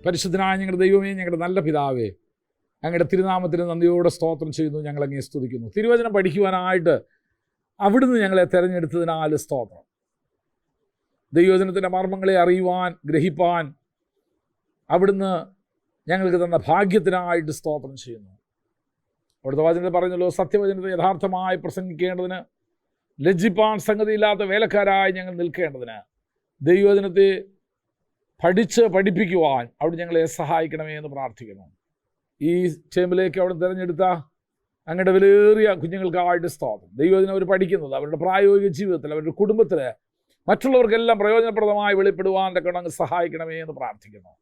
പരിശുദ്ധനായ ഞങ്ങളുടെ ദൈവമേ, ഞങ്ങളുടെ നല്ല പിതാവേ, അങ്ങയുടെ തിരുനാമത്തിന് നന്ദിയോടെ സ്തോത്രം ചെയ്യുന്നു. ഞങ്ങളങ്ങേ സ്തുതിക്കുന്നു. തിരുവചനം പഠിക്കുവാനായിട്ട് അവിടുന്ന് ഞങ്ങളെ തിരഞ്ഞെടുത്തതിനാൽ സ്തോത്രം. ദൈവവചനത്തിൻ്റെ മർമ്മങ്ങളെ അറിയുവാൻ, ഗ്രഹിപ്പാൻ അവിടുന്ന് ഞങ്ങൾക്ക് തന്ന ഭാഗ്യത്തിനായിട്ട് സ്തോത്രം ചെയ്യുന്നു. അവിടുത്തെ വചനത്തിൽ പറഞ്ഞല്ലോ, സത്യവചനത്തെ യഥാർത്ഥമായി പ്രസംഗിക്കേണ്ടതിന്, ലജ്ജിപ്പാൻ സംഗതിയില്ലാത്ത വേലക്കാരായി ഞങ്ങൾ നിൽക്കേണ്ടതിന്, ദൈവവചനത്തെ പഠിപ്പിക്കുവാൻ അവിടെ ഞങ്ങളെ സഹായിക്കണമേ എന്ന് പ്രാർത്ഥിക്കുന്നു. ഈ ടേമിലേക്ക് അവിടെ തിരഞ്ഞെടുത്ത അങ്ങയുടെ വിലയേറിയ കുഞ്ഞുങ്ങൾക്കായിട്ട് സ്തോത്രം. ദൈവവചനം അവർ പഠിക്കുന്നത് അവരുടെ പ്രായോഗിക ജീവിതത്തിൽ, അവരുടെ കുടുംബത്തിൽ മറ്റുള്ളവർക്കെല്ലാം പ്രയോജനപ്രദമായി വെളിപ്പെടുവാൻ തക്കവണ്ണം അങ്ങ് സഹായിക്കണമേ എന്ന് പ്രാർത്ഥിക്കുന്നു.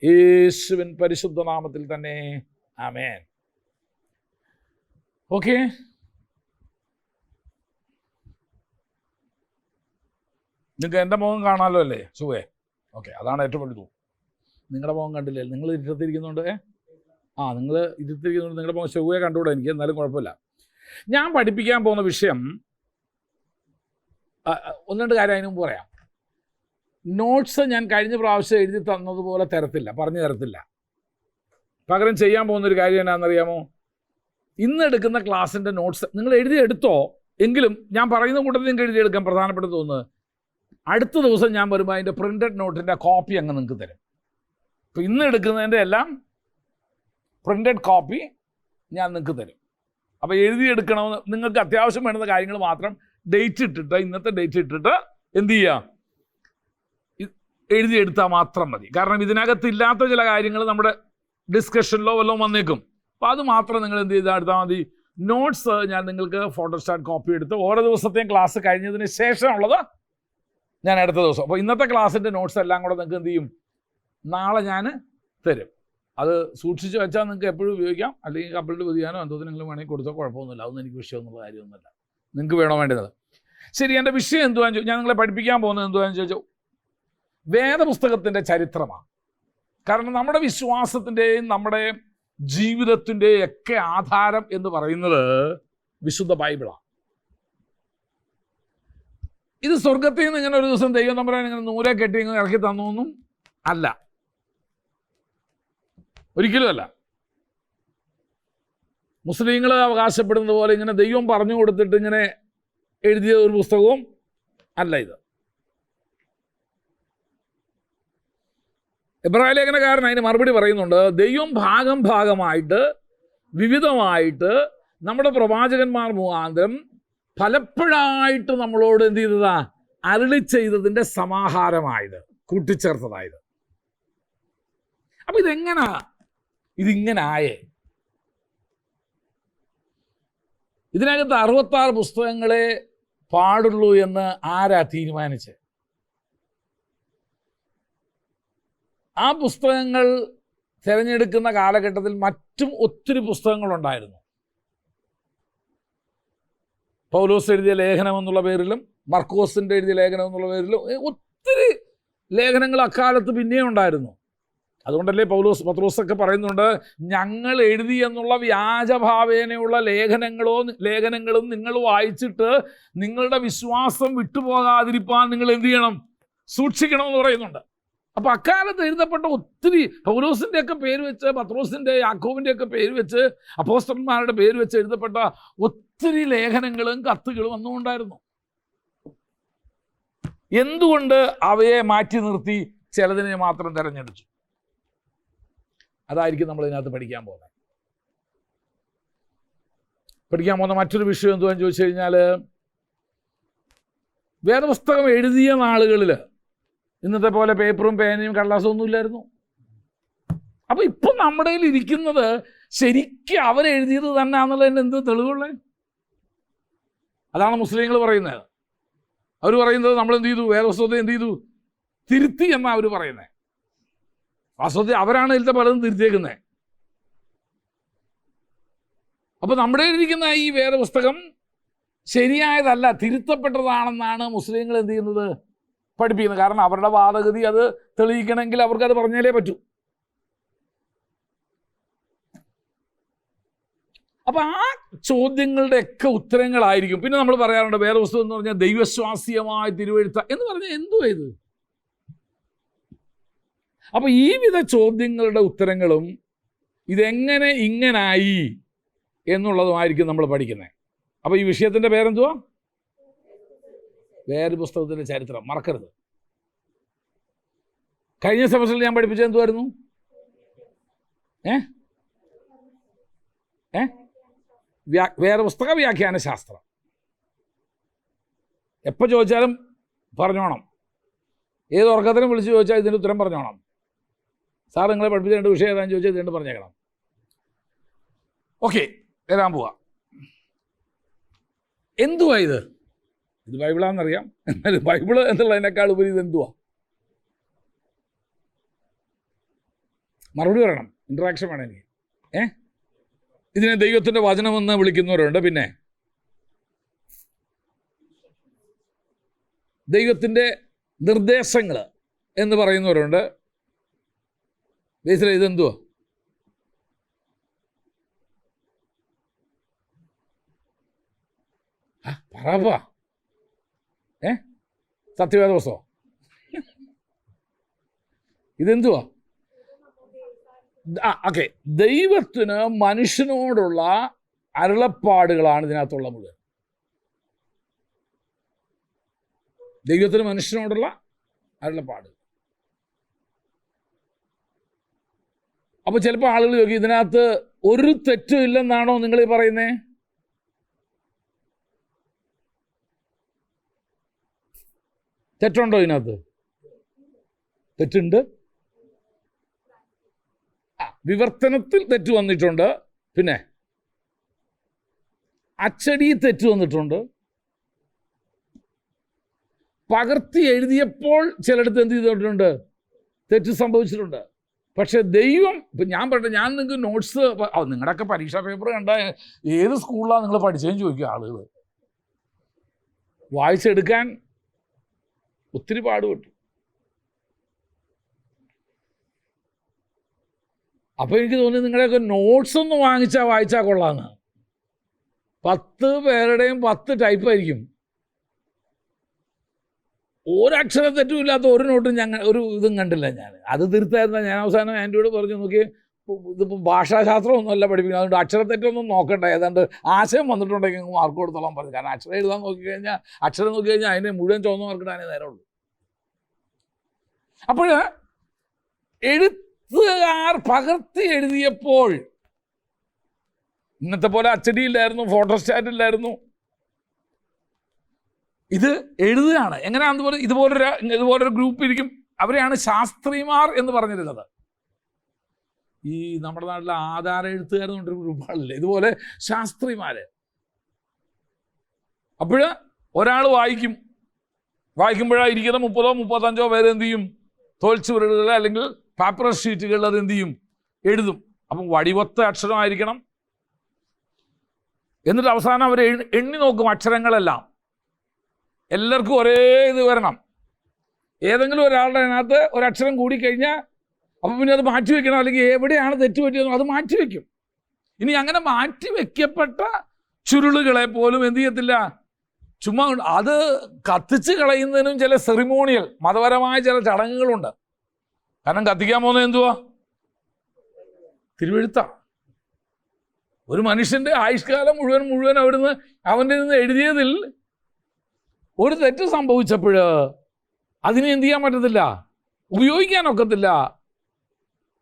യേശുവിൻ പരിശുദ്ധ നാമത്തിൽ തന്നെ ആമേൻ. ഓക്കെ, നിങ്ങൾക്ക് എൻ്റെ മുഖം കാണാമല്ലോ അല്ലേ? സുഖേ, ഓക്കെ, അതാണ് ഏറ്റവും വലുത്. നിങ്ങളുടെ മുഖം കണ്ടില്ലേ? നിങ്ങൾ ഇരുത്തിരിക്കുന്നുണ്ട്. നിങ്ങൾ ഇരുത്തിരിക്കുന്നുണ്ട്. നിങ്ങളുടെ മുഖം സുഖയെ കണ്ടുകൂടെ എനിക്ക്, എന്നാലും കുഴപ്പമില്ല. ഞാൻ പഠിപ്പിക്കാൻ പോകുന്ന വിഷയം ഒന്ന് രണ്ട് കാര്യം അതിന് മുമ്പ് പറയാം. നോട്ട്സ് ഞാൻ കഴിഞ്ഞ പ്രാവശ്യം എഴുതി തന്നതുപോലെ പറഞ്ഞു തരത്തില്ല. പകരം ചെയ്യാൻ പോകുന്നൊരു കാര്യം എന്നാണെന്നറിയാമോ? ഇന്ന് എടുക്കുന്ന ക്ലാസ്സിൻ്റെ നോട്ട്സ് നിങ്ങൾ എഴുതിയെടുത്തോ, എങ്കിലും ഞാൻ പറയുന്ന കൂട്ടത്തിൽ നിങ്ങൾക്ക് എഴുതിയെടുക്കാൻ പ്രധാനപ്പെട്ട തോന്നുന്നത്, അടുത്ത ദിവസം ഞാൻ വരുമ്പോൾ അതിൻ്റെ പ്രിൻ്റഡ് നോട്ടിൻ്റെ കോപ്പി അങ്ങ് നിങ്ങൾക്ക് തരും. ഇപ്പോൾ ഇന്ന് എടുക്കുന്നതിൻ്റെ എല്ലാം പ്രിൻ്റഡ് കോപ്പി ഞാൻ നിങ്ങൾക്ക് തരും. അപ്പോൾ എഴുതിയെടുക്കണമെന്ന് നിങ്ങൾക്ക് അത്യാവശ്യം വേണ്ടുന്ന കാര്യങ്ങൾ മാത്രം ഡേറ്റ് ഇട്ടിട്ട്, ഇന്നത്തെ ഡേറ്റ് ഇട്ടിട്ട് എന്ത് ചെയ്യുക, എഴുതിയെടുത്താൽ മാത്രം മതി. കാരണം ഇതിനകത്ത് ഇല്ലാത്ത ചില കാര്യങ്ങൾ നമ്മുടെ ഡിസ്കഷനിലോ വല്ലതും വന്നേക്കും. അപ്പോൾ അത് മാത്രം നിങ്ങൾ എന്ത് ചെയ്താൽ എടുത്താൽ മതി. നോട്ട്സ് ഞാൻ നിങ്ങൾക്ക് ഫോട്ടോസ്റ്റാറ്റ് കോപ്പി എടുത്ത് ഓരോ ദിവസത്തെയും ക്ലാസ് കഴിഞ്ഞതിന് ശേഷമുള്ളത് ഞാൻ അടുത്ത ദിവസം. അപ്പോൾ ഇന്നത്തെ ക്ലാസ്സിൻ്റെ നോട്ട്സ് എല്ലാം കൂടെ നിങ്ങൾക്ക് എന്ത് ചെയ്യും, നാളെ ഞാൻ തരും. അത് സൂക്ഷിച്ച് വെച്ചാൽ നിങ്ങൾക്ക് എപ്പോഴും ഉപയോഗിക്കാം. അല്ലെങ്കിൽ കപ്പലിൽ പൊതിയാനോ എന്തോ നിങ്ങൾ വേണമെങ്കിൽ കൊടുത്തോ, കുഴപ്പമൊന്നുമില്ല. അതൊന്നും എനിക്ക് വിഷയമൊന്നുള്ള കാര്യമൊന്നുമില്ല. നിങ്ങൾക്ക് വേണോ വേണ്ടത്. ശരി, എൻ്റെ വിഷയം എന്തുവാന്ന് ചോദിച്ചു, ഞാൻ നിങ്ങളെ പഠിപ്പിക്കാൻ പോകുന്നത് എന്തുവാന്ന് ചോദിച്ചാൽ വേദപുസ്തകത്തിൻ്റെ ചരിത്രമാണ്. കാരണം നമ്മുടെ വിശ്വാസത്തിൻ്റെയും നമ്മുടെ ജീവിതത്തിൻ്റെയും ഒക്കെ ആധാരം എന്ന് പറയുന്നത് വിശുദ്ധ ബൈബിളാണ്. ഇത് സ്വർഗത്തിൽ നിന്ന് ഇങ്ങനെ ഒരു ദിവസം ദൈവം തമ്പുരാൻ ഇങ്ങനെ നൂലെ കെട്ടി ഇങ്ങനെ ഇറക്കി തന്നൊന്നും അല്ല, ഒരിക്കലും അല്ല. മുസ്ലിങ്ങൾ അവകാശപ്പെടുന്നത് പോലെ ഇങ്ങനെ ദൈവം പറഞ്ഞു കൊടുത്തിട്ട് ഇങ്ങനെ എഴുതിയ ഒരു പുസ്തകവും അല്ല ഇത്. എബ്രായ ലേഖനകാരൻ അതിന് മറുപടി പറയുന്നുണ്ട്. ദൈവം ഭാഗമായിട്ട് വിവിധമായിട്ട് നമ്മുടെ പ്രവാചകന്മാർ മുഖാന്തരം പലപ്പോഴായിട്ട് നമ്മളോട് എന്ത് ചെയ്തതാ, അരുളി ചെയ്തതിൻ്റെ സമാഹാരമായത്, കൂട്ടിച്ചേർത്തതായത്. അപ്പം ഇതിങ്ങനെ ആയേ? ഇതിനകത്ത് 66 പുസ്തകങ്ങളെ പാടുള്ളൂ എന്ന് ആരാ തീരുമാനിച്ചത്? ആ പുസ്തകങ്ങൾ തിരഞ്ഞെടുക്കുന്ന കാലഘട്ടത്തിൽ മറ്റും ഒത്തിരി പുസ്തകങ്ങളുണ്ടായിരുന്നു. പൗലോസ് എഴുതിയ ലേഖനം എന്നുള്ള പേരിലും മർക്കോസിൻ്റെ എഴുതിയ ലേഖനം എന്നുള്ള പേരിലും ഒത്തിരി ലേഖനങ്ങൾ അക്കാലത്ത് പിന്നെയും ഉണ്ടായിരുന്നു. അതുകൊണ്ടല്ലേ പത്രോസൊക്കെ പറയുന്നുണ്ട്, ഞങ്ങൾ എഴുതി എന്നുള്ള വ്യാജഭാവേനയുള്ള ലേഖനങ്ങളും നിങ്ങൾ വായിച്ചിട്ട് നിങ്ങളുടെ വിശ്വാസം വിട്ടുപോകാതിരിക്കാൻ നിങ്ങൾ എന്ത് ചെയ്യണം, സൂക്ഷിക്കണമെന്ന് പറയുന്നുണ്ട്. അപ്പോൾ അക്കാലത്ത് എഴുതപ്പെട്ട ഒത്തിരി പൗലോസിൻ്റെയൊക്കെ പേര് വെച്ച്, പത്രോസിൻ്റെ യാക്കോബിൻ്റെയൊക്കെ പേര് വെച്ച്, അപ്പോസ്തലന്മാരുടെ പേര് വെച്ച് എഴുതപ്പെട്ട ഒത്തിരി ലേഖനങ്ങളും കത്തുകളും ഒന്നുമുണ്ടായിരുന്നു. എന്തുകൊണ്ട് അവയെ മാറ്റി നിർത്തി ചിലതിനെ മാത്രം തിരഞ്ഞെടുത്തു? അതായിരിക്കും നമ്മൾ ഇതിനകത്ത് പഠിക്കാൻ പോകുന്ന മറ്റൊരു വിഷയം എന്തുവാന്ന് ചോദിച്ചു കഴിഞ്ഞാൽ, വേദപുസ്തകം എഴുതിയ നാളുകളിൽ ഇന്നത്തെ പോലെ പേപ്പറും പേനയും കടലാസും ഒന്നും ഇല്ലായിരുന്നു. അപ്പോൾ ഇപ്പം നമ്മുടെ കയ്യിൽ ഇരിക്കുന്നത് ശരിക്കും അവരെഴുതിയത് തന്നെ ആണെന്നുള്ളതിന് എന്ത് തെളിവുള്ളത്? അതാണ് മുസ്ലിങ്ങൾ പറയുന്നത്. അവർ പറയുന്നത് നമ്മൾ എന്ത് ചെയ്തു, വേദപുസ്തകത്തെ എന്ത് ചെയ്തു, തിരുത്തി എന്നാണ് അവർ പറയുന്നത്. വാസ്തവത്തിൽ അവരാണ് ഇതിലത്തെ പലതും തിരുത്തിയേക്കുന്നത്. അപ്പോൾ നമ്മുടെ ഇരിക്കുന്ന ഈ വേദപുസ്തകം ശരിയായതല്ല, തിരുത്തപ്പെട്ടതാണെന്നാണ് മുസ്ലിങ്ങൾ എന്ത് ചെയ്യുന്നത്, പഠിപ്പിക്കുന്നത്. കാരണം അവരുടെ വാദഗതി അത് തെളിയിക്കണമെങ്കിൽ അവർക്കത് പറഞ്ഞാലേ പറ്റൂ. അപ്പം ആ ചോദ്യങ്ങളുടെയൊക്കെ ഉത്തരങ്ങളായിരിക്കും. പിന്നെ നമ്മൾ പറയാറുണ്ട് വേദപുസ്തകം എന്ന് പറഞ്ഞാൽ ദൈവശ്വാസീയമായ തിരുവെഴുത്ത എന്ന് പറഞ്ഞാൽ എന്തുവാ ഇത്? അപ്പോൾ ഈ വിധ ചോദ്യങ്ങളുടെ ഉത്തരങ്ങളും ഇതെങ്ങനെ ഇങ്ങനായി എന്നുള്ളതുമായിരിക്കും നമ്മൾ പഠിക്കുന്നത്. അപ്പോൾ ഈ വിഷയത്തിൻ്റെ പേരെന്തുവാ? വേറെ പുസ്തകത്തിൻ്റെ ചരിത്രം. മറക്കരുത്. കഴിഞ്ഞ സെമസ്റ്ററിൽ ഞാൻ പഠിപ്പിച്ചത് എന്തുവായിരുന്നു? വേറെ പുസ്തക വ്യാഖ്യാന ശാസ്ത്രം. എപ്പോൾ ചോദിച്ചാലും പറഞ്ഞോണം. ഏത് ഉറക്കത്തിനും വിളിച്ച് ചോദിച്ചാൽ ഇതിൻ്റെ ഉത്തരം പറഞ്ഞോണം. സാർ നിങ്ങളെ പഠിപ്പിച്ച 2 വിഷയം ഏതാണെന്ന് ചോദിച്ചാൽ ഇത് 2 പറഞ്ഞേക്കണം. ഓക്കെ, വരാൻ പോവാ. എന്തുവാ ഇത്? ഇത് ബൈബിളാണെന്നറിയാം, എന്നാലും ബൈബിള് എന്നുള്ളതിനേക്കാൾ ഉപരി ഇത് എന്തുവാ? മറുപടി പറയണം, ഇൻട്രാക്ഷൻ വേണം എനിക്ക്. ഇതിനെ ദൈവത്തിൻ്റെ വചനമെന്ന് വിളിക്കുന്നവരുണ്ട്, പിന്നെ ദൈവത്തിൻ്റെ നിർദ്ദേശങ്ങൾ എന്ന് പറയുന്നവരുണ്ട്. ബേസിലെ ഇതെന്തുവാ? പറവാ സത്യവേദ പുസ്തകം. ഇതെന്തുവാ? ഓക്കെ, ദൈവത്തിന് മനുഷ്യനോടുള്ള അരുളപ്പാടുകളാണ് ഇതിനകത്തുള്ള മുഴുവൻ. ദൈവത്തിന് മനുഷ്യനോടുള്ള അരുളപ്പാട്. അപ്പോൾ ചിലപ്പോൾ ആളുകൾ ചോദിക്കും, ഇതിനകത്ത് ഒരു തെറ്റും ഇല്ലെന്നാണോ നിങ്ങൾ ഈ പറയുന്നേ? തെറ്റുണ്ടോ ഇതിനകത്ത്? തെറ്റുണ്ട്. വിവർത്തനത്തിൽ തെറ്റ് വന്നിട്ടുണ്ട്, പിന്നെ അച്ചടി തെറ്റ് വന്നിട്ടുണ്ട്, പകർത്തി എഴുതിയപ്പോൾ ചിലയിടത്ത് എന്ത് ചെയ്തിട്ടുണ്ട്? തെറ്റ് സംഭവിച്ചിട്ടുണ്ട്. പക്ഷെ ദൈവം, ഇപ്പം ഞാൻ പറയട്ടെ, ഞാൻ നിങ്ങൾക്ക് നോട്ട്സ്, നിങ്ങളുടെയൊക്കെ പരീക്ഷാ പേപ്പർ കണ്ട ഏത് സ്കൂളിലാണ് നിങ്ങൾ പഠിച്ചതെന്ന് ചോദിക്കുക ആളുകൾ. വായിച്ചെടുക്കാൻ ഒത്തിരി പാടുപെട്ടു. അപ്പോൾ എനിക്ക് തോന്നി നിങ്ങളുടെയൊക്കെ നോട്ട്സ് ഒന്ന് വായിച്ചാൽ കൊള്ളാമെന്ന്. 10 പേരുടെയും 10 ടൈപ്പായിരിക്കും. ഒരക്ഷര തെറ്റുമില്ലാത്ത ഒരു നോട്ടും ഒരു ഇതും കണ്ടില്ല ഞാൻ. അത് തീർത്തായിരുന്ന ഞാൻ അവസാനം ആൻറ്റിയോട് പറഞ്ഞു, നോക്കി ഇതിപ്പോൾ ഭാഷാശാസ്ത്രമൊന്നുമല്ല പഠിപ്പിക്കുന്നത്, അതുകൊണ്ട് അക്ഷരത്തെറ്റൊന്നും നോക്കണ്ട, ഏതാണ്ട് ആശയം വന്നിട്ടുണ്ടെങ്കിൽ മാർക്ക് കൊടുത്തോളാൻ പറഞ്ഞു. കാരണം അക്ഷരം എഴുതാൻ നോക്കിക്കഴിഞ്ഞാൽ, അക്ഷരം നോക്കിക്കഴിഞ്ഞാൽ അതിനെ മുഴുവൻ ചുവന്ന മാർക്ക് ഇടാനേ നേരമുള്ളൂ. അപ്പോൾ എഴുത്തുകാർ പകർത്തി എഴുതിയപ്പോൾ ഇന്നത്തെ പോലെ അച്ചടിയില്ലായിരുന്നു, ഫോട്ടോസ്റ്റാറ്റില്ലായിരുന്നു. ഇത് എഴുതുകയാണ്. എങ്ങനെയാണെന്ന് പറഞ്ഞാൽ ഇതുപോലൊരു ഗ്രൂപ്പ് ഇരിക്കും. അവരെയാണ് ശാസ്ത്രിമാർ എന്ന് പറഞ്ഞിരുന്നത്. ഈ നമ്മുടെ നാട്ടിലെ ആധാര എഴുത്തുകാരെന്ന് പറഞ്ഞൊരു ഗ്രൂപ്പാണല്ലേ, ഇതുപോലെ ശാസ്ത്രിമാര്. അപ്പോൾ ഒരാൾ വായിക്കുമ്പോഴായിരിക്കുന്ന 30ഓ 35ഓ പേര് എന്ത് ചെയ്യും? തോൽച്ചുവരലുകൾ അല്ലെങ്കിൽ പാപ്പറസ് ഷീറ്റുകളിൽ അത് എന്ത് ചെയ്യും? എഴുതും. അപ്പം വടിവൊത്ത അക്ഷരമായിരിക്കണം. എന്നിട്ട് അവസാനം അവർ എണ്ണി നോക്കും അക്ഷരങ്ങളെല്ലാം. എല്ലാവർക്കും ഒരേ ഇത് വരണം. ഏതെങ്കിലും ഒരാളുടെ അതിനകത്ത് ഒരക്ഷരം കൂടിക്കഴിഞ്ഞാൽ അപ്പം പിന്നെ അത് മാറ്റിവെക്കണം, അല്ലെങ്കിൽ എവിടെയാണ് തെറ്റ് പറ്റിയതെന്നോ അത് മാറ്റിവെക്കും. ഇനി അങ്ങനെ മാറ്റിവെക്കപ്പെട്ട ചുരുളുകളെ പോലും എന്ത് ചെയ്യത്തില്ല, ചുമ്മാ അത് കത്തിച്ച് കളയുന്നതിനും ചില സെറിമോണിയൽ മതപരമായ ചില ചടങ്ങുകളുണ്ട്. കാരണം കത്തിക്കാൻ പോകുന്നത് എന്തുവാ? തിരുവെഴുത്ത. ഒരു മനുഷ്യൻ്റെ ആയുഷ്കാലം മുഴുവൻ അവിടുന്ന് അവൻ്റെ നിന്ന് എഴുതിയതിൽ ഒരു തെറ്റ് സംഭവിച്ചപ്പോൾ അതിനെ എന്ത് ചെയ്യാൻ പറ്റത്തില്ല, ഉപയോഗിക്കാനൊക്കത്തില്ല.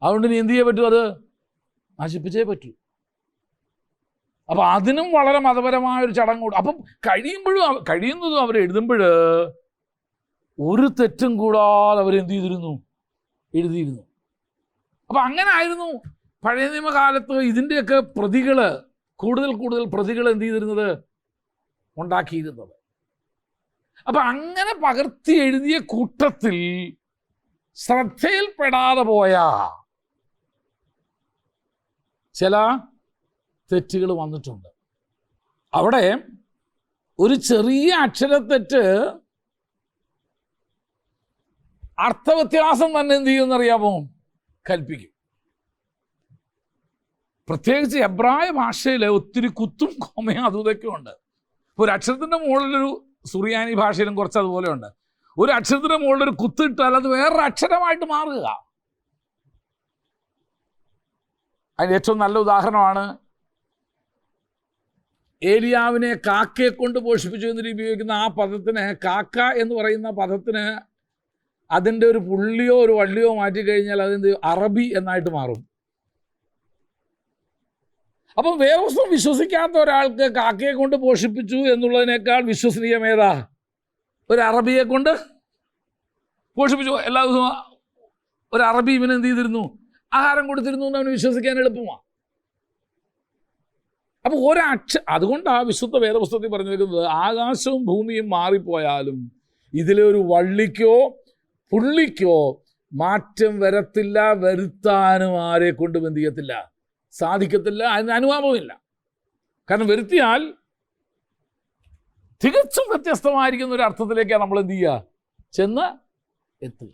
അതുകൊണ്ട് ഇനി എന്ത് ചെയ്യാൻ പറ്റും? അത് നശിപ്പിച്ചേ പറ്റൂ. അപ്പം അതിനും വളരെ മതപരമായൊരു ചടങ്ങ്. അപ്പം കഴിയുന്നതും അവർ എഴുതുമ്പോൾ ഒരു തെറ്റും കൂടാതെ അവരെന്ത് ചെയ്തിരുന്നു? എഴുതിയിരുന്നു. അപ്പം അങ്ങനെ ആയിരുന്നു പഴയ നിയമകാലത്ത് ഇതിൻ്റെയൊക്കെ കൂടുതൽ പ്രതികൾ എന്ത് ചെയ്തിരുന്നത്? ഉണ്ടാക്കിയിരുന്നത്. അപ്പം അങ്ങനെ പകർത്തി എഴുതിയ കൂട്ടത്തിൽ ശ്രദ്ധയിൽപ്പെടാതെ പോയ ചില തെറ്റുകൾ വന്നിട്ടുണ്ട്. അവിടെ ഒരു ചെറിയ അക്ഷരത്തെറ്റ് അർത്ഥവ്യത്യാസം തന്നെ എന്ത് ചെയ്യുമെന്നറിയാമോ? കൽപ്പിക്കും. പ്രത്യേകിച്ച് എബ്രായ ഭാഷയിൽ ഒത്തിരി കുത്തും കോമയും അതും ഇതൊക്കെ ഉണ്ട്. ഒരു അക്ഷരത്തിൻ്റെ മുകളിലൊരു സുറിയാനി ഭാഷയിലും കുറച്ച് അതുപോലെ ഉണ്ട്. ഒരു അക്ഷരത്തിൻ്റെ മുകളിലൊരു കുത്തിട്ടാൽ അത് വേറൊരു അക്ഷരമായിട്ട് മാറുക. അതിന് ഏറ്റവും നല്ല ഉദാഹരണമാണ് ഏലിയാവിനെ കാക്കയെ കൊണ്ട് പോഷിപ്പിച്ചു എന്നതിന് ഉപയോഗിക്കുന്ന ആ പദത്തിന്, കാക്ക എന്ന് പറയുന്ന പദത്തിന് അതിൻ്റെ ഒരു പുള്ളിയോ ഒരു വള്ളിയോ മാറ്റിക്കഴിഞ്ഞാൽ അതെന്ത് അറബി എന്നായിട്ട് മാറും. അപ്പം വേദപുസ്തകം വിശ്വസിക്കാത്ത ഒരാൾക്ക് കാക്കയെ കൊണ്ട് പോഷിപ്പിച്ചു എന്നുള്ളതിനേക്കാൾ വിശ്വസനീയമേതാ ഒരു അറബിയെ കൊണ്ട് പോഷിപ്പിച്ചു. എല്ലാ ദിവസവും ഒരു അറബി ഇവന് എന്ത് ചെയ്തിരുന്നു, ആഹാരം കൊടുത്തിരുന്നു എന്ന് അവന് വിശ്വസിക്കാൻ എളുപ്പമാണ്. അപ്പോൾ അതുകൊണ്ടാണ് വിശുദ്ധ വേദപുസ്തകത്തിൽ പറഞ്ഞിരിക്കുന്നത്, ആകാശവും ഭൂമിയും മാറിപ്പോയാലും ഇതിലെ ഒരു വള്ളിക്കോ പുള്ളിക്കോ മാറ്റം വരത്തില്ല, വരുത്താനും ആരെ കൊണ്ടും എന്ത് ചെയ്യത്തില്ല, സാധിക്കത്തില്ല, അതിന് അനുവാദവുമില്ല. കാരണം വരുത്തിയാൽ തികച്ചും വ്യത്യസ്തമായിരിക്കുന്ന ഒരു അർത്ഥത്തിലേക്കാണ് നമ്മൾ എന്ത് ചെയ്യുക, ചെന്ന് എത്തുക.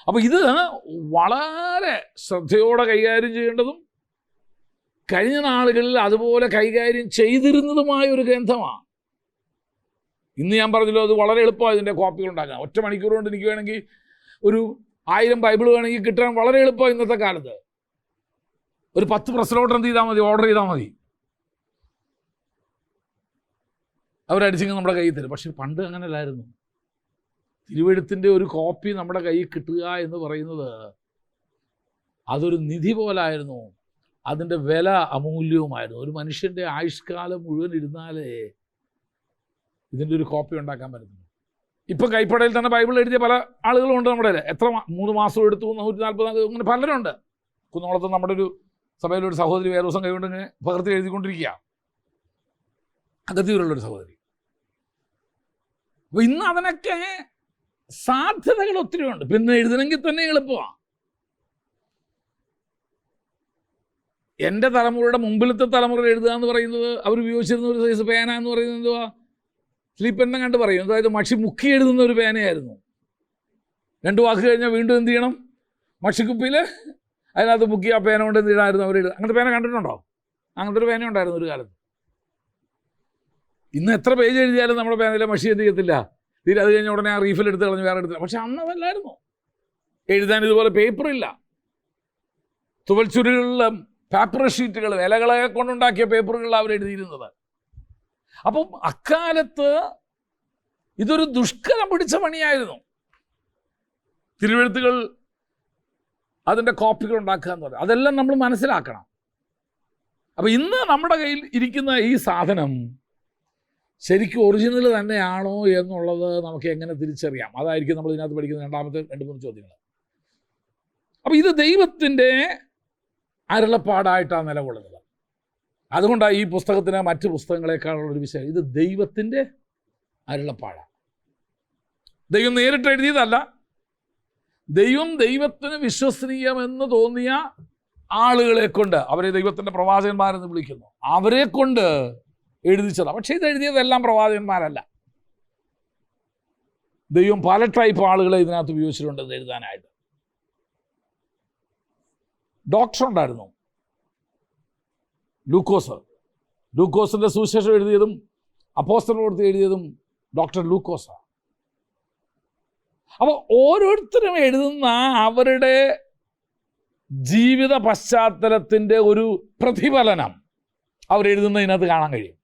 അപ്പോൾ ഇത് വളരെ ശ്രദ്ധയോടെ കൈകാര്യം ചെയ്യേണ്ടതും കഴിഞ്ഞ നാളുകളിൽ അതുപോലെ കൈകാര്യം ചെയ്തിരുന്നതുമായ ഒരു ഗ്രന്ഥമാണ്. ഇന്ന് ഞാൻ പറഞ്ഞല്ലോ, അത് വളരെ എളുപ്പമാണ് ഇതിൻ്റെ കോപ്പികൾ ഉണ്ടാക്കാൻ. 1 മണിക്കൂർ കൊണ്ട് എനിക്ക് വേണമെങ്കിൽ ഒരു 1000 ബൈബിൾ വേണമെങ്കിൽ കിട്ടാൻ വളരെ എളുപ്പമാണ് ഇന്നത്തെ കാലത്ത്. ഒരു 10 പ്രസലോട്ട് എന്ത് ചെയ്താൽ മതി, ഓർഡർ ചെയ്താൽ മതി, അവരടിച്ചെങ്കിൽ നമ്മുടെ കയ്യിൽ തരും. പക്ഷെ പണ്ട് അങ്ങനെയല്ലായിരുന്നു. തിരുവെഴുത്തിൻ്റെ ഒരു കോപ്പി നമ്മുടെ കയ്യിൽ കിട്ടുക എന്ന് പറയുന്നത് അതൊരു നിധി പോലായിരുന്നു. അതിൻ്റെ വില അമൂല്യവുമായിരുന്നു. ഒരു മനുഷ്യൻ്റെ ആയുഷ്കാലം മുഴുവൻ ഇരുന്നാലേ ഇതിൻ്റെ ഒരു കോപ്പി ഉണ്ടാക്കാൻ പറ്റുന്നു. ഇപ്പം കൈപ്പടയിൽ തന്നെ ബൈബിൾ എഴുതിയ പല ആളുകളുണ്ട് നമ്മുടെ. എത്ര 3 മാസം എടുത്തു, 140 അങ്ങനെ പലരുണ്ട്. കുന്നോളത്ത് നമ്മുടെ ഒരു സഭയിലൊരു സഹോദരി വേറെ ദിവസം കൈകൊണ്ട് ഇങ്ങനെ പകർത്തി എഴുതിക്കൊണ്ടിരിക്കുക, അഗതിയിലുള്ളൊരു സഹോദരി. അപ്പോൾ ഇന്ന് അതിനൊക്കെ സാധ്യതകൾ ഒത്തിരി ഉണ്ട്. പിന്നെ എഴുതണമെങ്കിൽ തന്നെ എളുപ്പമാണ്. എൻ്റെ തലമുറയുടെ മുമ്പിലത്തെ തലമുറ എഴുതുക എന്ന് പറയുന്നത് അവർ ഉപയോഗിച്ചിരുന്ന ഒരു സൈസ് പേന എന്ന് പറയുന്നത് എന്തുവാ, സ്ലീപ്പെന്നെ കണ്ട് പറയും, അതായത് മഷി മുക്കി എഴുതുന്ന ഒരു പേനയായിരുന്നു. 2 വാക്ക് കഴിഞ്ഞാൽ വീണ്ടും എന്ത് ചെയ്യണം, മഷിക്കുപ്പിയിൽ അതിനകത്ത് മുക്കി ആ പേന കൊണ്ട് എന്ത് ചെയ്യണമായിരുന്നു അവർ എഴുതുക. അങ്ങനത്തെ പേന കണ്ടിട്ടുണ്ടോ? അങ്ങനത്തെ ഒരു പേന ഉണ്ടായിരുന്നു ഒരു കാലത്ത്. ഇന്ന് എത്ര പേജ് എഴുതിയാലും നമ്മുടെ പേനയിലെ മഷി എന്ത് ചെയ്യത്തില്ല, തീരെ അത് കഴിഞ്ഞ ഉടനെ ആ റീഫിൽ എടുത്ത് കളഞ്ഞ് വേറെ എടുത്തില്ല. പക്ഷെ അന്ന് അതല്ലായിരുന്നു. എഴുതാൻ ഇതുപോലെ പേപ്പറില്ല, തുവൽ ചുരുളിലും പേപ്പർ ഷീറ്റുകൾ, ഇലകളെ കൊണ്ടുണ്ടാക്കിയ പേപ്പറുകളിൽ അവർ എഴുതിയിരുന്നത്. അപ്പം അക്കാലത്ത് ഇതൊരു ദുഷ്കരം പിടിച്ച പണിയായിരുന്നു. തിരുവെഴുത്തുകൾ അതിൻ്റെ കോപ്പികൾ ഉണ്ടാക്കുക എന്ന് പറയും. അതെല്ലാം നമ്മൾ മനസ്സിലാക്കണം. അപ്പം ഇന്ന് നമ്മുടെ കയ്യിൽ ഇരിക്കുന്ന ഈ സാധനം ശരിക്കും ഒറിജിനൽ തന്നെയാണോ എന്നുള്ളത് നമുക്ക് എങ്ങനെ തിരിച്ചറിയാം? അതായിരിക്കും നമ്മൾ ഇതിനകത്ത് പഠിക്കുന്ന രണ്ടാമത്തെ 2-3 ചോദ്യങ്ങൾ. അപ്പം ഇത് ദൈവത്തിൻ്റെ അരുളപ്പാടായിട്ടാണ് നിലകൊള്ളുന്നത്. അതുകൊണ്ടാണ് ഈ പുസ്തകത്തിന് മറ്റ് പുസ്തകങ്ങളെക്കാളുള്ളൊരു വിഷയം, ഇത് ദൈവത്തിൻ്റെ അരുളപ്പാടാണ്. ദൈവം നേരിട്ട് എഴുതിയതല്ല. ദൈവത്തിന് വിശ്വസനീയമെന്ന് തോന്നിയ ആളുകളെ കൊണ്ട്, അവരെ ദൈവത്തിൻ്റെ പ്രവാചകന്മാരെന്ന് വിളിക്കുന്നു, അവരെ കൊണ്ട് എഴുതിച്ചതാണ്. പക്ഷേ ഇത് എഴുതിയതെല്ലാം പ്രവാചകന്മാരല്ല. ദൈവം പല ടൈപ്പ് ആളുകളെ ഇതിനകത്ത് ഉപയോഗിച്ചിട്ടുണ്ട് എഴുതാനായിട്ട്. ഡോക്ടർ ഉണ്ടായിരുന്നു, ലൂക്കോസിൻ്റെ സുവിശേഷം എഴുതിയതും അപ്പോസ്തലപ്രവൃത്തി എഴുതിയതും ഡോക്ടർ ലൂക്കോസാണ്. അപ്പോൾ ഓരോരുത്തരും എഴുതുന്ന അവരുടെ ജീവിത പശ്ചാത്തലത്തിൻ്റെ ഒരു പ്രതിഫലനം അവരെഴുതുന്നതിനകത്ത് കാണാൻ കഴിയും.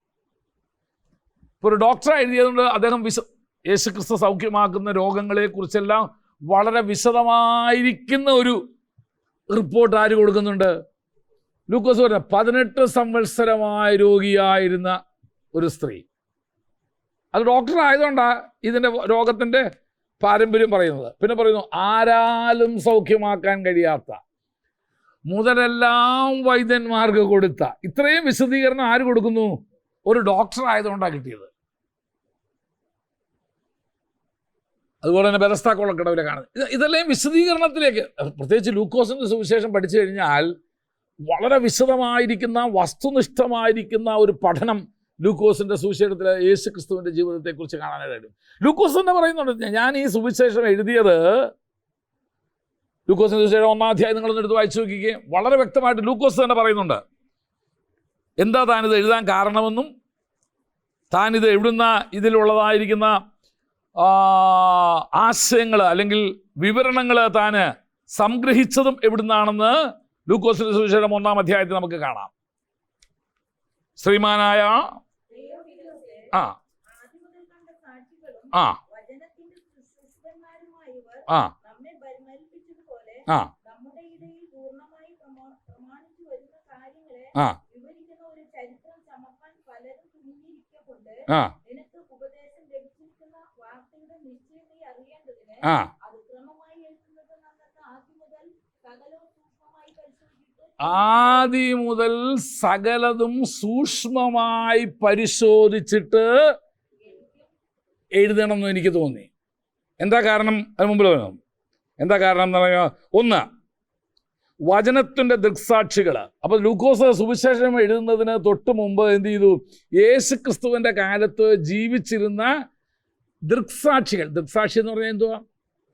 ഇപ്പോൾ ഒരു ഡോക്ടർ എഴുതിയതുകൊണ്ട് അദ്ദേഹം യേശുക്രിസ്തു സൗഖ്യമാക്കുന്ന രോഗങ്ങളെക്കുറിച്ചെല്ലാം വളരെ വിശദമായിരിക്കുന്ന ഒരു റിപ്പോർട്ട് ആര് കൊടുക്കുന്നുണ്ട്? ലൂക്കോസ് പറഞ്ഞ 18 സംവത്സരമായ രോഗിയായിരുന്ന ഒരു സ്ത്രീ. അത് ഡോക്ടർ ആയതുകൊണ്ടാണ് ഇതിൻ്റെ രോഗത്തിൻ്റെ പാരമ്പര്യം പറയുന്നത്. പിന്നെ പറയുന്നു, ആരാലും സൗഖ്യമാക്കാൻ കഴിയാത്ത, മുതലെല്ലാം വൈദ്യന്മാർക്ക് കൊടുത്ത. ഇത്രയും വിശദീകരണം ആര് കൊടുക്കുന്നു? ഒരു ഡോക്ടർ ആയതുകൊണ്ടാണ് കിട്ടിയത്. അതുപോലെ തന്നെ ബെതസ്ദാ കൊള്ളക്കടവിലെ കാണുന്നത്. ഇതെല്ലാം വിശദീകരണത്തിലേക്ക്, പ്രത്യേകിച്ച് ലൂക്കോസിൻ്റെ സുവിശേഷം പഠിച്ചു കഴിഞ്ഞാൽ വളരെ വിശദമായിരിക്കുന്ന വസ്തുനിഷ്ഠമായിരിക്കുന്ന ഒരു പഠനം ലൂക്കോസിൻ്റെ സുവിശേഷത്തിലെ യേശു ക്രിസ്തുവിൻ്റെ ജീവിതത്തെക്കുറിച്ച് കാണാനായിട്ട്. ലൂക്കോസ് തന്നെ പറയുന്നുണ്ട്, ഞാൻ ഈ സുവിശേഷം എഴുതിയത്, ലൂക്കോസിൻ്റെ സുവിശേഷം 1-ാം അധ്യായം നിങ്ങളൊന്ന് എടുത്ത് വായിച്ചു നോക്കിക്കുകയും വളരെ വ്യക്തമായിട്ട് ലൂക്കോസ് തന്നെ പറയുന്നുണ്ട് എന്താ താനിത് എഴുതാൻ കാരണമെന്നും താനിത് എവിടുന്ന ഇതിലുള്ളതായിരിക്കുന്ന ആശയങ്ങൾ അല്ലെങ്കിൽ വിവരണങ്ങൾ താൻ സംഗ്രഹിച്ചതും എവിടുന്നാണെന്ന് ലൂക്കോസിന്റെ സുവിശേഷം 1-ാം അധ്യായത്തിൽ നമുക്ക് കാണാം. ശ്രീമാനായ ആ ആ ആ ആ ആ ആ ആ ആദി മുതൽ സകലതും സൂക്ഷ്മമായി പരിശോധിച്ചിട്ട് എഴുതണം എന്ന് എനിക്ക് തോന്നി. എന്താ കാരണം? അതിന് മുമ്പിൽ വേണം. എന്താ കാരണം എന്ന് പറയുക, ഒന്ന്, വചനത്തിൻ്റെ ദൃക്സാക്ഷികൾ. അപ്പോൾ ലൂക്കോസ് സുവിശേഷം എഴുതുന്നതിന് തൊട്ട് മുമ്പ് എന്ത് ചെയ്തു? യേശു ക്രിസ്തുവിൻ്റെ കാലത്ത് ജീവിച്ചിരുന്ന ദൃക്സാക്ഷികൾ. ദൃക്സാക്ഷി എന്ന് പറഞ്ഞാൽ എന്തുവാ?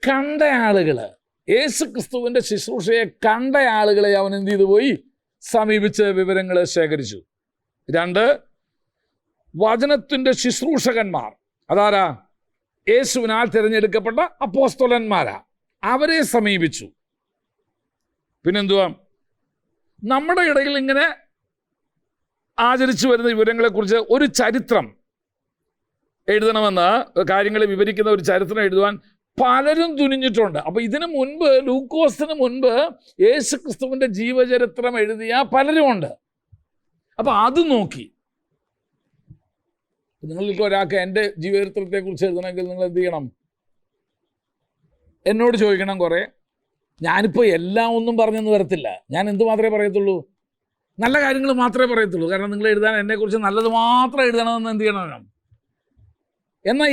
കണ്ട ആളുകൾ. യേശു ക്രിസ്തുവിൻ്റെ ശുശ്രൂഷയെ കണ്ട ആളുകളെ അവൻ എന്ത് ചെയ്തു? പോയി സമീപിച്ച് വിവരങ്ങൾ ശേഖരിച്ചു. 2, വചനത്തിൻ്റെ ശുശ്രൂഷകന്മാർ. അതാരാ? യേശുവിനാൽ തിരഞ്ഞെടുക്കപ്പെട്ട അപ്പോസ്തലന്മാരാ. അവരെ സമീപിച്ചു. പിന്നെന്തുവാ? നമ്മുടെ ഇടയിൽ ഇങ്ങനെ ആചരിച്ചു വരുന്ന വിവരങ്ങളെക്കുറിച്ച് ഒരു ചരിത്രം എഴുതണമെന്ന്, കാര്യങ്ങളെ വിവരിക്കുന്ന ഒരു ചരിത്രം എഴുതുവാൻ പലരും തുനിഞ്ഞിട്ടുണ്ട്. അപ്പോൾ ഇതിനു മുൻപ്, ലൂക്കോസിന് മുൻപ് യേശു ക്രിസ്തുവിൻ്റെ ജീവചരിത്രം എഴുതിയ പലരുമുണ്ട്. അപ്പോൾ അത് നോക്കി. നിങ്ങൾക്ക് ഒരാൾക്ക് എൻ്റെ ജീവചരിത്രത്തെക്കുറിച്ച് എഴുതണമെങ്കിൽ നിങ്ങൾ എന്ത് ചെയ്യണം? എന്നോട് ചോദിക്കണം കുറേ. ഞാനിപ്പോൾ എല്ലാം ഒന്നും പറഞ്ഞെന്ന് വരത്തില്ല. ഞാൻ എന്ത് മാത്രമേ പറയത്തുള്ളൂ? നല്ല കാര്യങ്ങൾ മാത്രമേ പറയത്തുള്ളൂ. കാരണം നിങ്ങൾ എഴുതാൻ എന്നെക്കുറിച്ച് നല്ലത് മാത്രം എഴുതണമെന്ന് എന്ത് ചെയ്യണം? എന്നാൽ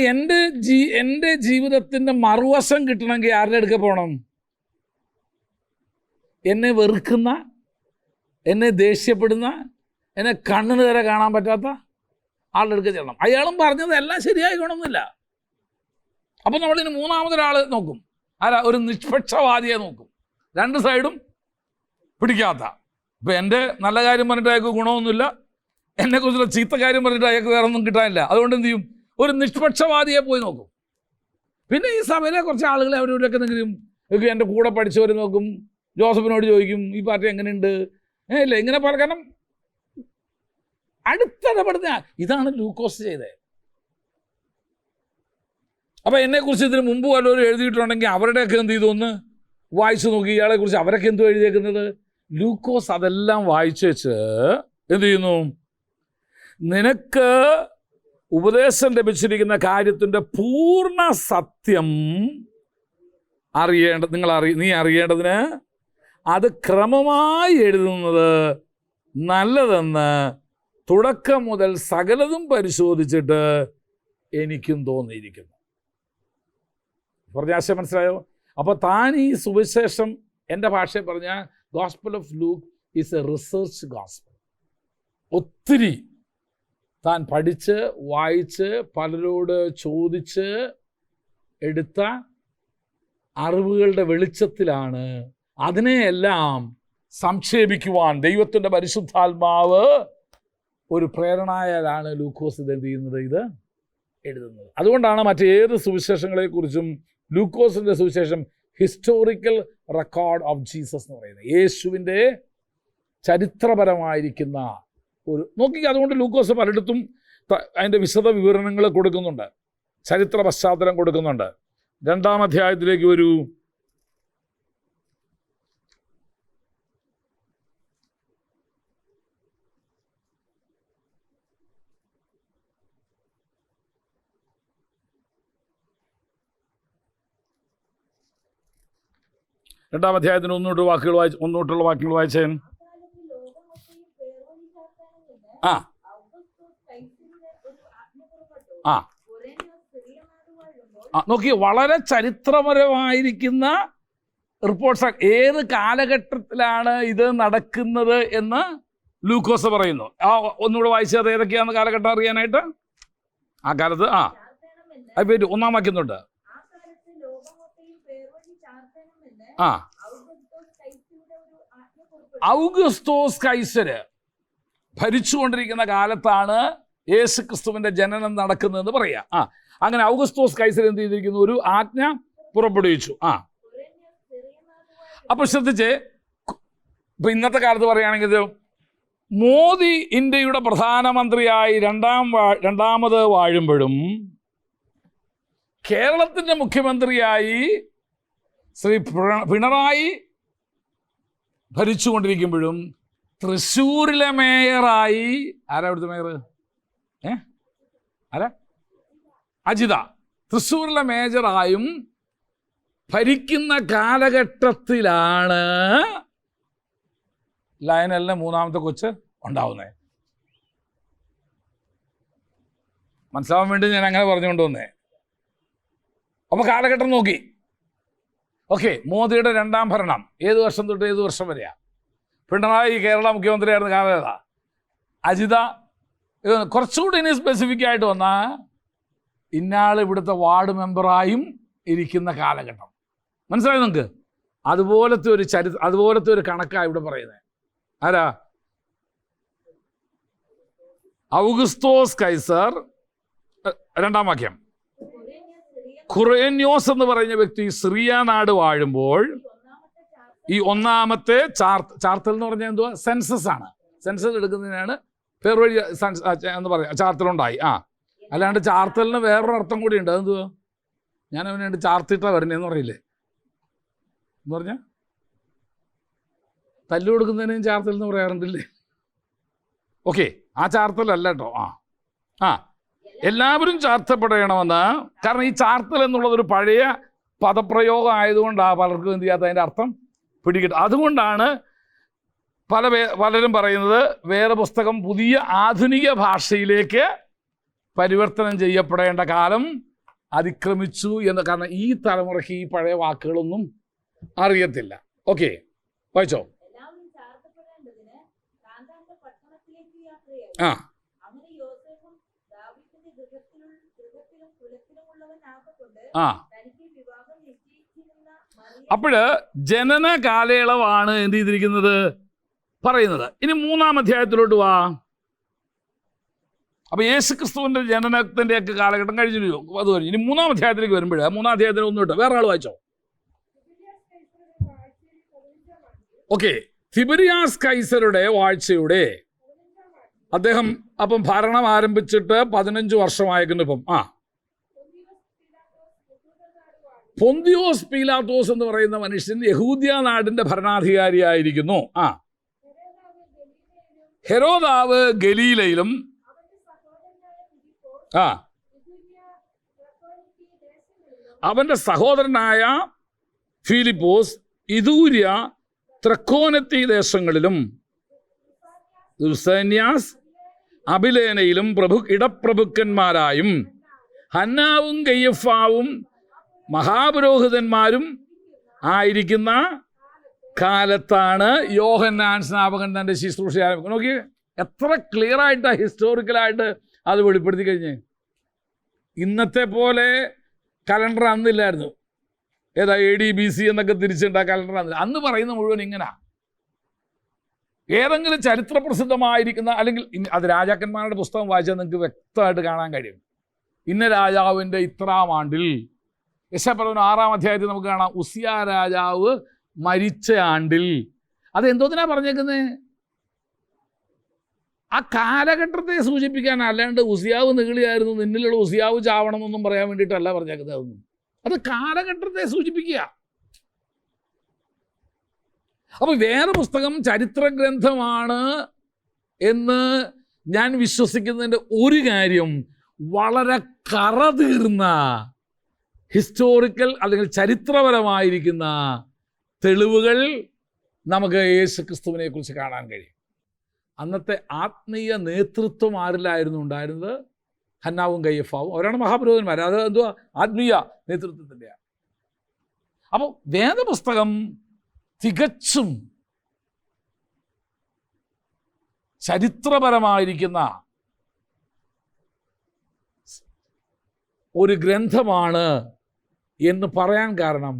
എൻ്റെ ജീവിതത്തിൻ്റെ മറുവശം കിട്ടണമെങ്കിൽ ആരുടെ അടുക്ക പോകണം? എന്നെ വെറുക്കുന്ന, എന്നെ ദേഷ്യപ്പെടുന്ന, എന്നെ കണ്ണിന് നേരെ കാണാൻ പറ്റാത്ത ആളുടെ അടുക്ക ചെല്ലണം. അയാളും പറഞ്ഞത് എല്ലാം ശരിയായിക്കണമെന്നില്ല. അപ്പം നമ്മളിന് മൂന്നാമതൊരാൾ നോക്കും. ആരാ? ഒരു നിഷ്പക്ഷവാദിയെ നോക്കും. 2 സൈഡും പിടിക്കാത്ത. ഇപ്പം എൻ്റെ നല്ല കാര്യം പറഞ്ഞിട്ട് അയാൾക്ക് ഗുണമൊന്നുമില്ല, എന്നെക്കുറിച്ചുള്ള ചീത്ത കാര്യം പറഞ്ഞിട്ട് അയാൾക്ക് വേറെ ഒന്നും കിട്ടാനില്ല. അതുകൊണ്ട് എന്ത് ചെയ്യും? ഒരു നിഷ്പക്ഷവാദിയെ പോയി നോക്കും. പിന്നെ ഈ സഭയിലെ കുറച്ച് ആളുകളെ അവരവരൊക്കെ എന്തെങ്കിലും എൻ്റെ കൂടെ പഠിച്ചവർ നോക്കും. ജോസഫിനോട് ചോദിക്കും, ഈ പാർട്ടി എങ്ങനെയുണ്ട്? ഇല്ല, ഇങ്ങനെ പറ. കാരണം അടുത്തിടപെടുന്ന ഇതാണ് ലൂക്കോസ് ചെയ്തത്. അപ്പോൾ എന്നെക്കുറിച്ച് ഇതിന് മുമ്പ് വല്ലവരും എഴുതിയിട്ടുണ്ടെങ്കിൽ അവരുടെയൊക്കെ എന്ത് ചെയ്തു? ഒന്ന് വായിച്ചു നോക്കി. ഇയാളെക്കുറിച്ച് അവരൊക്കെ എന്തോ എഴുതിയേക്കുന്നത്. ലൂക്കോസ് അതെല്ലാം വായിച്ചു വെച്ച് എന്ത് ചെയ്യുന്നു? നിനക്ക് ഉപദേശം ലഭിച്ചിരിക്കുന്ന കാര്യത്തിൻ്റെ പൂർണ്ണ സത്യം നീ അറിയേണ്ടതിന് അത് ക്രമമായി എഴുതുന്നത് നല്ലതെന്ന് തുടക്കം മുതൽ സകലതും പരിശോധിച്ചിട്ട് എനിക്കും തോന്നിയിരിക്കുന്നു. പറഞ്ഞ ആശയം മനസ്സിലായോ? അപ്പോൾ താൻ ഈ സുവിശേഷം, എൻ്റെ ഭാഷയിൽ പറഞ്ഞാൽ gospel of Luke is a research gospel. ഒത്തിരി താൻ പഠിച്ച് വായിച്ച് പലരോട് ചോദിച്ച് എടുത്ത അറിവുകളുടെ വെളിച്ചത്തിലാണ് അതിനെയെല്ലാം സംക്ഷേപിക്കുവാൻ ദൈവത്തിൻ്റെ പരിശുദ്ധാത്മാവ് ഒരു പ്രേരണയാലാണ് ലൂക്കോസ് ഇത് എന്ത് ചെയ്യുന്നത്? ഇത് എഴുതുന്നത്. അതുകൊണ്ടാണ് മറ്റേത് സുവിശേഷങ്ങളെക്കുറിച്ചും ലൂക്കോസിൻ്റെ സുവിശേഷം ഹിസ്റ്റോറിക്കൽ റെക്കോർഡ് ഓഫ് ജീസസ് എന്ന് പറയുന്നത്. യേശുവിൻ്റെ ചരിത്രപരമായിരിക്കുന്ന ഒരു നോക്കി. അതുകൊണ്ട് ലൂക്കോസ് പലയിടത്തും അതിൻ്റെ വിശദ വിവരണങ്ങൾ കൊടുക്കുന്നുണ്ട്, ചരിത്ര പശ്ചാത്തലം കൊടുക്കുന്നുണ്ട്. 2-ാം അധ്യായത്തിലേക്ക് വരൂ. രണ്ടാം അധ്യായത്തിന് ഒന്നോട്ടുള്ള വാക്യങ്ങൾ വായിച്ചേ. ആ ആ നോക്കി, വളരെ ചരിത്രപരമായിരിക്കുന്ന റിപ്പോർട്ട്സ്. ഏത് കാലഘട്ടത്തിലാണ് ഇത് നടക്കുന്നത് എന്ന് ലൂക്കോസ് പറയുന്നു. ഒന്നുകൂടെ വായിച്ചത് ഏതൊക്കെയാണെന്ന് കാലഘട്ടം അറിയാനായിട്ട്. ആ കാലത്ത് അത് 1-ാം വാക്യത്തുണ്ട്. ആ ഔഗസ്തോസ് കൈസര് ഭരിച്ചുകൊണ്ടിരിക്കുന്ന കാലത്താണ് യേശു ക്രിസ്തുവിൻ്റെ ജനനം നടക്കുന്നതെന്ന് പറയാം. അങ്ങനെ ഔഗസ്തോസ് കൈസർ എന്ത് ചെയ്തിരിക്കുന്നു? ഒരു ആജ്ഞ പുറപ്പെടുവിച്ചു. അപ്പോൾ ശ്രദ്ധിച്ച്, ഇപ്പം ഇന്നത്തെ കാലത്ത് പറയുകയാണെങ്കിൽ മോദി ഇന്ത്യയുടെ പ്രധാനമന്ത്രിയായി രണ്ടാമത് വാഴുമ്പോഴും കേരളത്തിൻ്റെ മുഖ്യമന്ത്രിയായി ശ്രീ പിണറായി ഭരിച്ചുകൊണ്ടിരിക്കുമ്പോഴും തൃശ്ശൂരിലെ മേയറായി ആരാ ഇവിടുത്തെ മേയർ? ആരാ? അജിത. തൃശ്ശൂരിലെ മേജറായും ഭരിക്കുന്ന കാലഘട്ടത്തിലാണ് ലയനലിന് മൂന്നാമത്തെ കൊച്ച് ഉണ്ടാവുന്നത്. മനസ്സിലാവാൻ വേണ്ടി ഞാൻ അങ്ങനെ പറഞ്ഞുകൊണ്ടുവന്നേ. അപ്പോൾ കാലഘട്ടം നോക്കി. ഓക്കെ, മോദിയുടെ രണ്ടാം ഭരണം ഏത് വർഷം തൊട്ട് ഏത് വർഷം വരെയാ? പിണറായി കേരള മുഖ്യമന്ത്രിയായിരുന്ന കാലഘട്ട. അജിത കുറച്ചുകൂടി ഇനി സ്പെസിഫിക് ആയിട്ട് വന്നാൽ ഇന്നാൾ ഇവിടുത്തെ വാർഡ് മെമ്പറായും ഇരിക്കുന്ന കാലഘട്ടം. മനസ്സിലായി നിങ്ങൾക്ക്? അതുപോലത്തെ ഒരു അതുപോലത്തെ ഒരു കണക്കാണ് ഇവിടെ പറയുന്നത്. ആരാ? ഔഗുസ്തോസ് കൈസർ. രണ്ടാം വാക്യം. ഖുറേന്യോസ് എന്ന് പറയുന്ന വ്യക്തി സിറിയ നാട് വാഴുമ്പോൾ ഈ ഒന്നാമത്തെ ചാർത്തൽ എന്ന് പറഞ്ഞാൽ എന്തുവാ? സെൻസസ് ആണ്. സെൻസസ് എടുക്കുന്നതിനാണ് പേർ വഴി എന്ന് പറയാം. ചാർത്തലുണ്ടായി. അല്ലാണ്ട് ചാർത്തലിന് വേറൊരു അർത്ഥം കൂടി ഉണ്ട്. അതെന്തുവാ? ഞാൻ അവന് വേണ്ടി ചാർത്തിട്ടാ വരുന്നതെന്ന് പറയില്ലേ? എന്ന് പറഞ്ഞാൽ തല്ലു കൊടുക്കുന്നതിനും ചാർത്തൽ എന്ന് പറയാറുണ്ടല്ലേ? ഓക്കെ, ആ ചാർത്തലല്ല കേട്ടോ. എല്ലാവരും ചാർത്തപ്പെടണമെന്ന്. കാരണം ഈ ചാർത്തൽ എന്നുള്ളതൊരു പഴയ പദപ്രയോഗം ആയതുകൊണ്ടാണ് പലർക്കും എന്ത് ചെയ്യാത്ത അതിൻ്റെ അർത്ഥം പിടികിട്ടും. അതുകൊണ്ടാണ് പലരും പറയുന്നത് വേദപുസ്തകം പുതിയ ആധുനിക ഭാഷയിലേക്ക് പരിവർത്തനം ചെയ്യപ്പെടേണ്ട കാലം അതിക്രമിച്ചു എന്ന്. കാരണം ഈ തലമുറയ്ക്ക് ഈ പഴയ വാക്കുകളൊന്നും അറിയത്തില്ല. ഓക്കെ, വായിച്ചോ. അപ്പോഴ് ജനന കാലയളവാണ് എന്ത് ചെയ്തിരിക്കുന്നത് പറയുന്നത്. ഇനി മൂന്നാം അധ്യായത്തിലോട്ട് വാ. അപ്പൊ യേശുക്രിസ്തുവിന്റെ ജനനത്തിന്റെ ഒക്കെ കാലഘട്ടം കഴിഞ്ഞില്ലയോ? അത് കഴിഞ്ഞു. ഇനി മൂന്നാം അധ്യായത്തിലേക്ക് വരുമ്പോഴേ മൂന്നാം അധ്യായത്തിൽ ഒന്നും ഇട്ടോ വേറെ ആൾ വായിച്ചോ. ഓക്കെ, തിബരിയാസ് കൈസരുടെ വാഴ്ചയുടെ അദ്ദേഹം അപ്പം ഭരണം ആരംഭിച്ചിട്ട് 15 വർഷമായിരിക്കുന്നു. ഇപ്പം പൊന്തിയോസ് പീലാത്തോസ് എന്ന് പറയുന്ന മനുഷ്യൻ യഹൂദ്യ നാടിന്റെ ഭരണാധികാരിയായിരിക്കുന്നു. ഹെരോദാവ് ഗലീലയിലും അവന്റെ സഹോദരനായ ഫിലിപ്പോസ് ഇതൂര്യ ത്രക്കോനത്തി ദേശങ്ങളിലും ലുസാന്യാസ് അബിലേനയിലും ഇടപ്രഭുക്കന്മാരായും ഹന്നാവും കയ്യഫാവും മഹാപുരോഹിതന്മാരും ആയിരിക്കുന്ന കാലത്താണ് യോഹന്നാൻ സ്നാപകൻ തൻ്റെ ശുശ്രൂഷ ആരംഭിക്കുന്നത്. നോക്കി എത്ര ക്ലിയർ ആയിട്ടാണ് ഹിസ്റ്റോറിക്കലായിട്ട് അത് വെളിപ്പെടുത്തി കഴിഞ്ഞ്. ഇന്നത്തെ പോലെ കലണ്ടർ അന്നില്ലായിരുന്നു. ഏതാ AD BC എന്നൊക്കെ തിരിച്ചിട്ട കലണ്ടർ അന്ന് പറയുന്ന മുഴുവൻ ഇങ്ങനെ ഏതെങ്കിലും ചരിത്ര പ്രസിദ്ധമായിരിക്കുന്ന അല്ലെങ്കിൽ അത് രാജാക്കന്മാരുടെ പുസ്തകം വായിച്ചാൽ നിങ്ങൾക്ക് വ്യക്തമായിട്ട് കാണാൻ കഴിയും. ഇന്ന രാജാവിൻ്റെ ഇത്രാം ആണ്ടിൽ യെശയ്യാപ്രവചനം 6-ാം അധ്യായത്തിൽ നമുക്ക് കാണാം ഉസിയ രാജാവ് മരിച്ച ആണ്ടിൽ. അത് എന്തോന്നിനാ പറഞ്ഞേക്കുന്നത്? ആ കാലഘട്ടത്തെ സൂചിപ്പിക്കാൻ, അല്ലാണ്ട് ഉസിയാവ് നിഗളിയായിരുന്നു നിന്നിലുള്ള ഉസിയാവ് ചാവണം എന്നൊന്നും പറയാൻ വേണ്ടിയിട്ടല്ല പറഞ്ഞേക്കുന്നത്. അതൊന്നും അത് കാലഘട്ടത്തെ സൂചിപ്പിക്കുക. അപ്പൊ വേറെ പുസ്തകം ചരിത്ര ഗ്രന്ഥമാണ് എന്ന് ഞാൻ വിശ്വസിക്കുന്നതിൻ്റെ ഒരു കാര്യം, വളരെ കറതീർന്ന ഹിസ്റ്റോറിക്കൽ അല്ലെങ്കിൽ ചരിത്രപരമായിരിക്കുന്ന തെളിവുകൾ നമുക്ക് യേശുക്രിസ്തുവിനെ കുറിച്ച് കാണാൻ കഴിയും. അന്നത്തെ ആത്മീയ നേതൃത്വം ആരിലായിരുന്നു ഉണ്ടായിരുന്നത്? ഹന്നാവും കയ്യഫാവും. അവരാണ് മഹാപുരോഹിതന്മാർ. അത് എന്തുവാ? ആത്മീയ നേതൃത്വത്തിൻ്റെയാണ്. അപ്പോൾ വേദപുസ്തകം തികച്ചും ചരിത്രപരമായിരിക്കുന്ന ഒരു ഗ്രന്ഥമാണ് എന്ന് പറയാൻ കാരണം